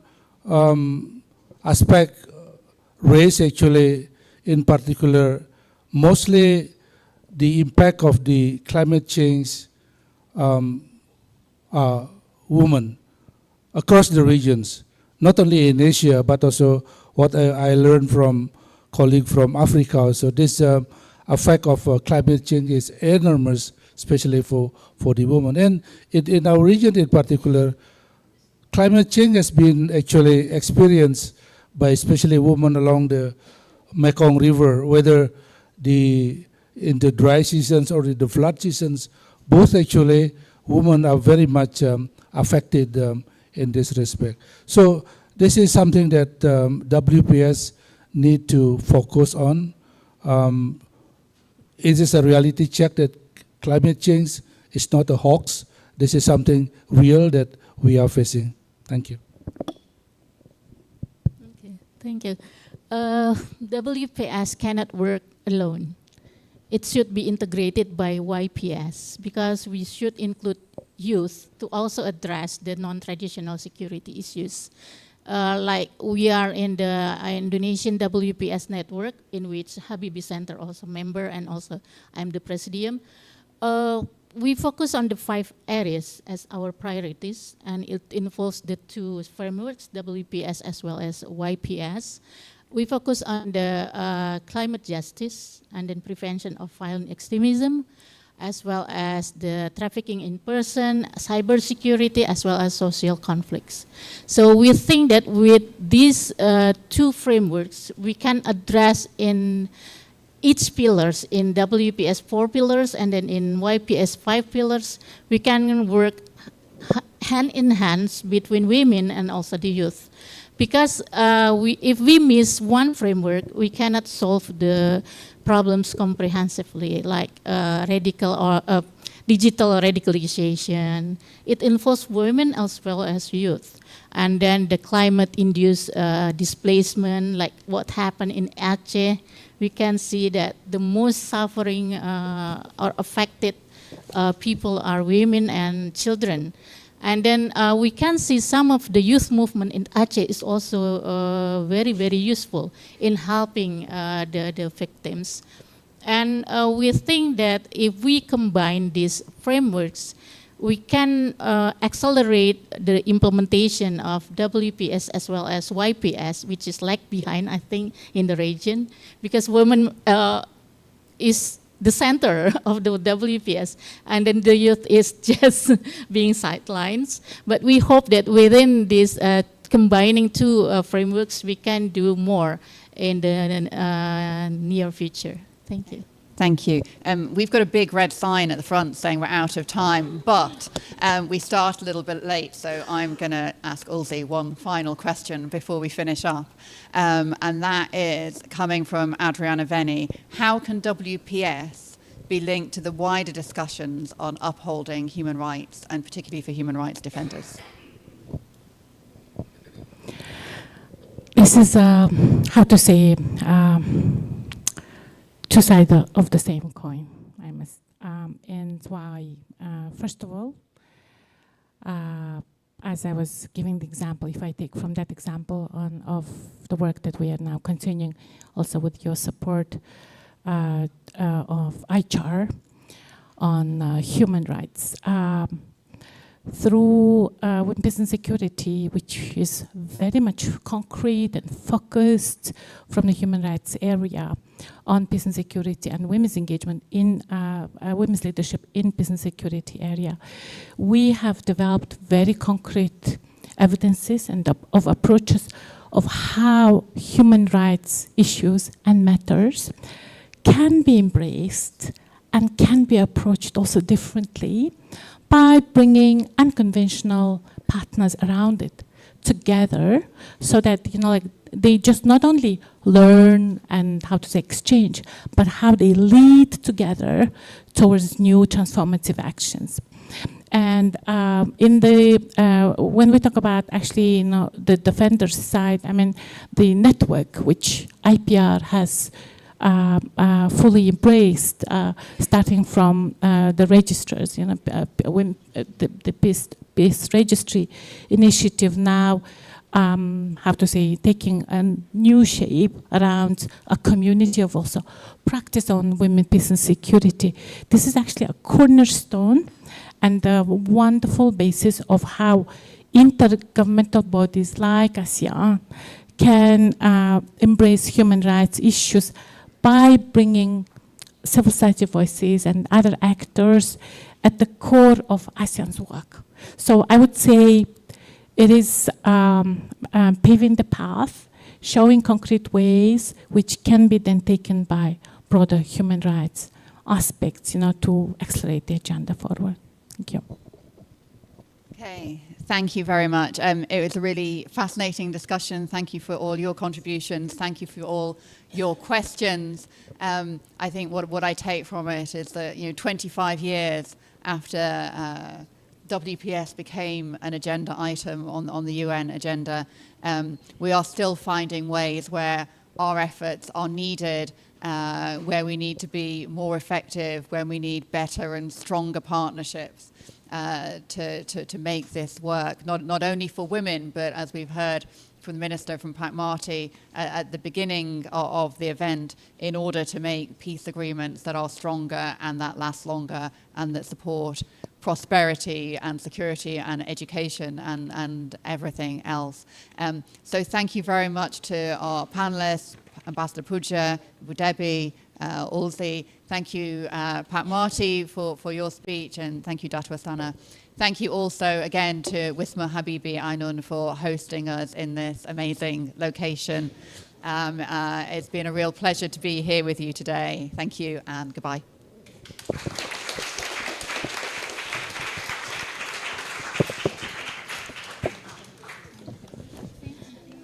aspect raised actually in particular mostly the impact of the climate change women across the regions, not only in Asia, but also what I learned from colleague from Africa. So this effect of climate change is enormous, especially for the women. And in our region in particular, climate change has been actually experienced by especially women along the Mekong River, whether in the dry seasons or in the flood seasons, both actually women are very much affected in this respect. So this is something that WPS need to focus on. It is a reality check that climate change is not a hoax. This is something real that we are facing. Thank you. Okay, thank you. WPS cannot work alone. It should be integrated by YPS because we should include youth to also address the non-traditional security issues. Like we are in the Indonesian WPS network, in which Habibie Center also member, and also I'm the presidium. We focus on the 5 areas as our priorities, and it involves the 2 frameworks, WPS as well as YPS. We focus on the climate justice and then prevention of violent extremism, as well as the trafficking in person, cybersecurity, as well as social conflicts. So we think that with these 2 frameworks, we can address in each pillars, in WPS 4 pillars and then in YPS 5 pillars, we can work hand in hand between women and also the youth. Because if we miss one framework, we cannot solve the problems comprehensively, like radical or digital radicalization. It involves women as well as youth. And then the climate-induced displacement, like what happened in Aceh, we can see that the most suffering or affected people are women and children. And then we can see some of the youth movement in Aceh is also very, very useful in helping the victims. And we think that if we combine these frameworks, we can accelerate the implementation of WPS as well as YPS, which is lag behind, I think, in the region, because women is the center of the WPS, and then the youth is just being sidelines. But we hope that within this combining 2 frameworks, we can do more in the near future. Thank you. Thank you. We've got a big red sign at the front saying we're out of time, but we start a little bit late, so I'm going to ask Ulzi one final question before we finish up. And that is coming from Adriana Veni. How can WPS be linked to the wider discussions on upholding human rights, and particularly for human rights defenders? This is, how to say, 2 sides of the same coin, I must. And why? First of all, as I was giving the example, if I take from that example of the work that we are now continuing, also with your support of ICHR on human rights, through Women, Peace and Security, which is very much concrete and focused from the human rights area on peace and security and women's engagement in women's leadership in peace and security area. We have developed very concrete evidences and of approaches of how human rights issues and matters can be embraced and can be approached also differently by bringing unconventional partners around it together, so that, you know, like they just not only learn and how to say exchange, but how they lead together towards new transformative actions. And in the when we talk about actually, you know, the defender side, I mean the network which IPR has fully embraced, starting from the registers, you know, when the Peace Registry Initiative now how to say, taking a new shape around a community of also practice on women, peace and security. This is actually a cornerstone and a wonderful basis of how intergovernmental bodies like ASEAN can embrace human rights issues by bringing civil society voices and other actors at the core of ASEAN's work. So I would say it is paving the path, showing concrete ways which can be then taken by broader human rights aspects, to accelerate the agenda forward. Thank you. Okay, thank you very much. It was a really fascinating discussion. Thank you for all your contributions. Thank you for all your questions. I think what I take from it is that 25 years after WPS became an agenda item on the UN agenda, we are still finding ways where our efforts are needed, where we need to be more effective, where we need better and stronger partnerships to make this work, not only for women, but as we've heard from the Minister from Pak Marty at the beginning of the event, in order to make peace agreements that are stronger and that last longer and that support prosperity and security and education and everything else. So thank you very much to our panelists, Ambassador Puja, Budebi, Ulzi. Thank you, Pak Marty, for your speech, and thank you, Dato' Astana. Thank you also again to Wisma Habibie Ainun for hosting us in this amazing location. It's been a real pleasure to be here with you today. Thank you and goodbye.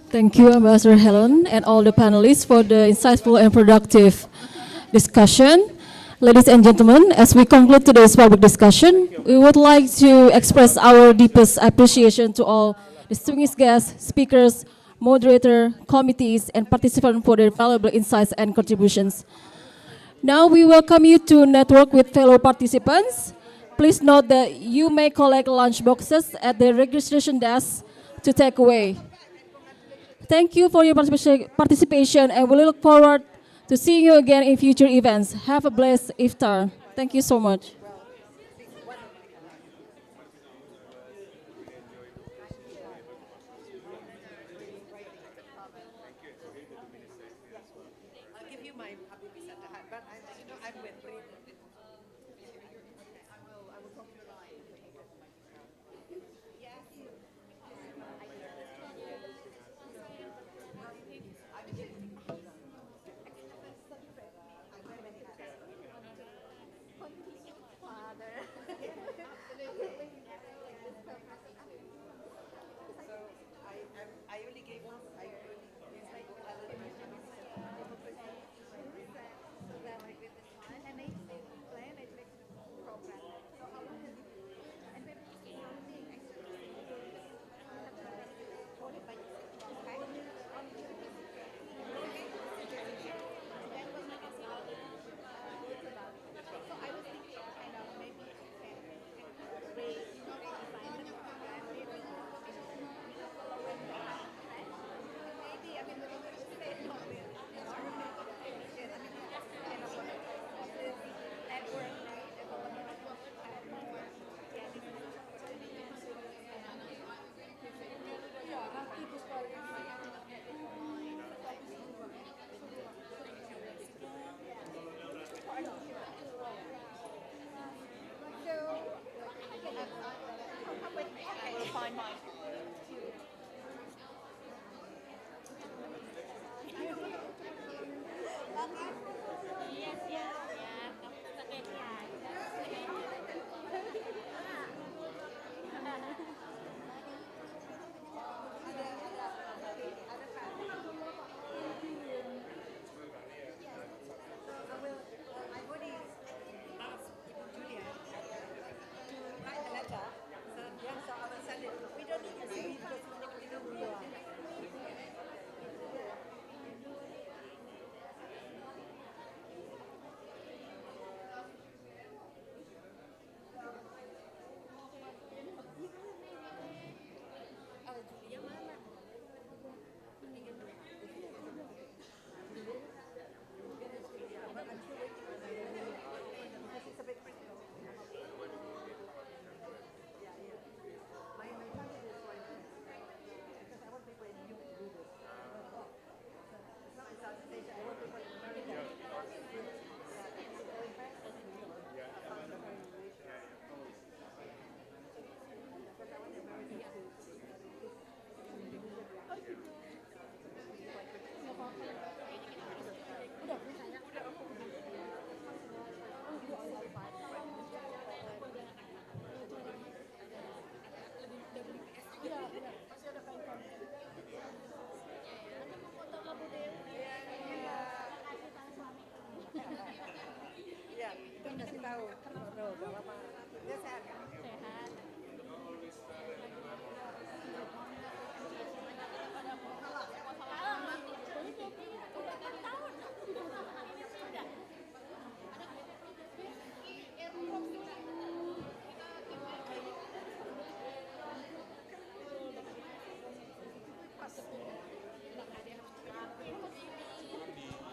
Thank you, Ambassador Helen, and all the panelists for the insightful and productive discussion. Ladies and gentlemen, as we conclude today's public discussion, we would like to express our deepest appreciation to all distinguished guests, speakers, moderator, committees, and participants for their valuable insights and contributions. Now we welcome you to network with fellow participants. Please note that you may collect lunch boxes at the registration desk to take away. Thank you for your participation, and we look forward to seeing you again in future events. Have a blessed iftar. Thank you so much.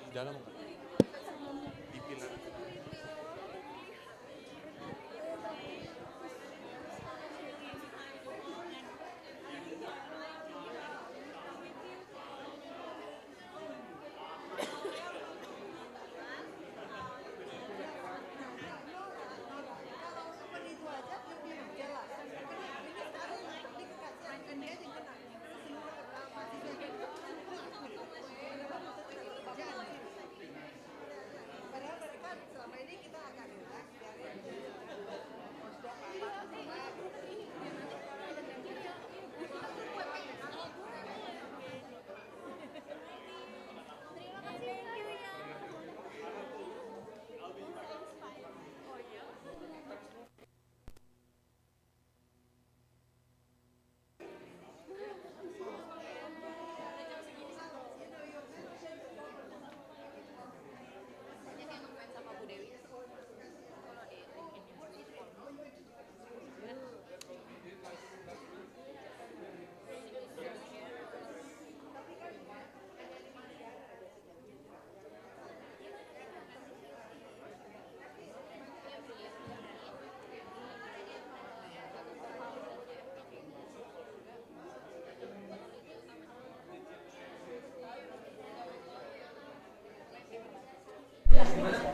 Di dalam di pilar. Gracias.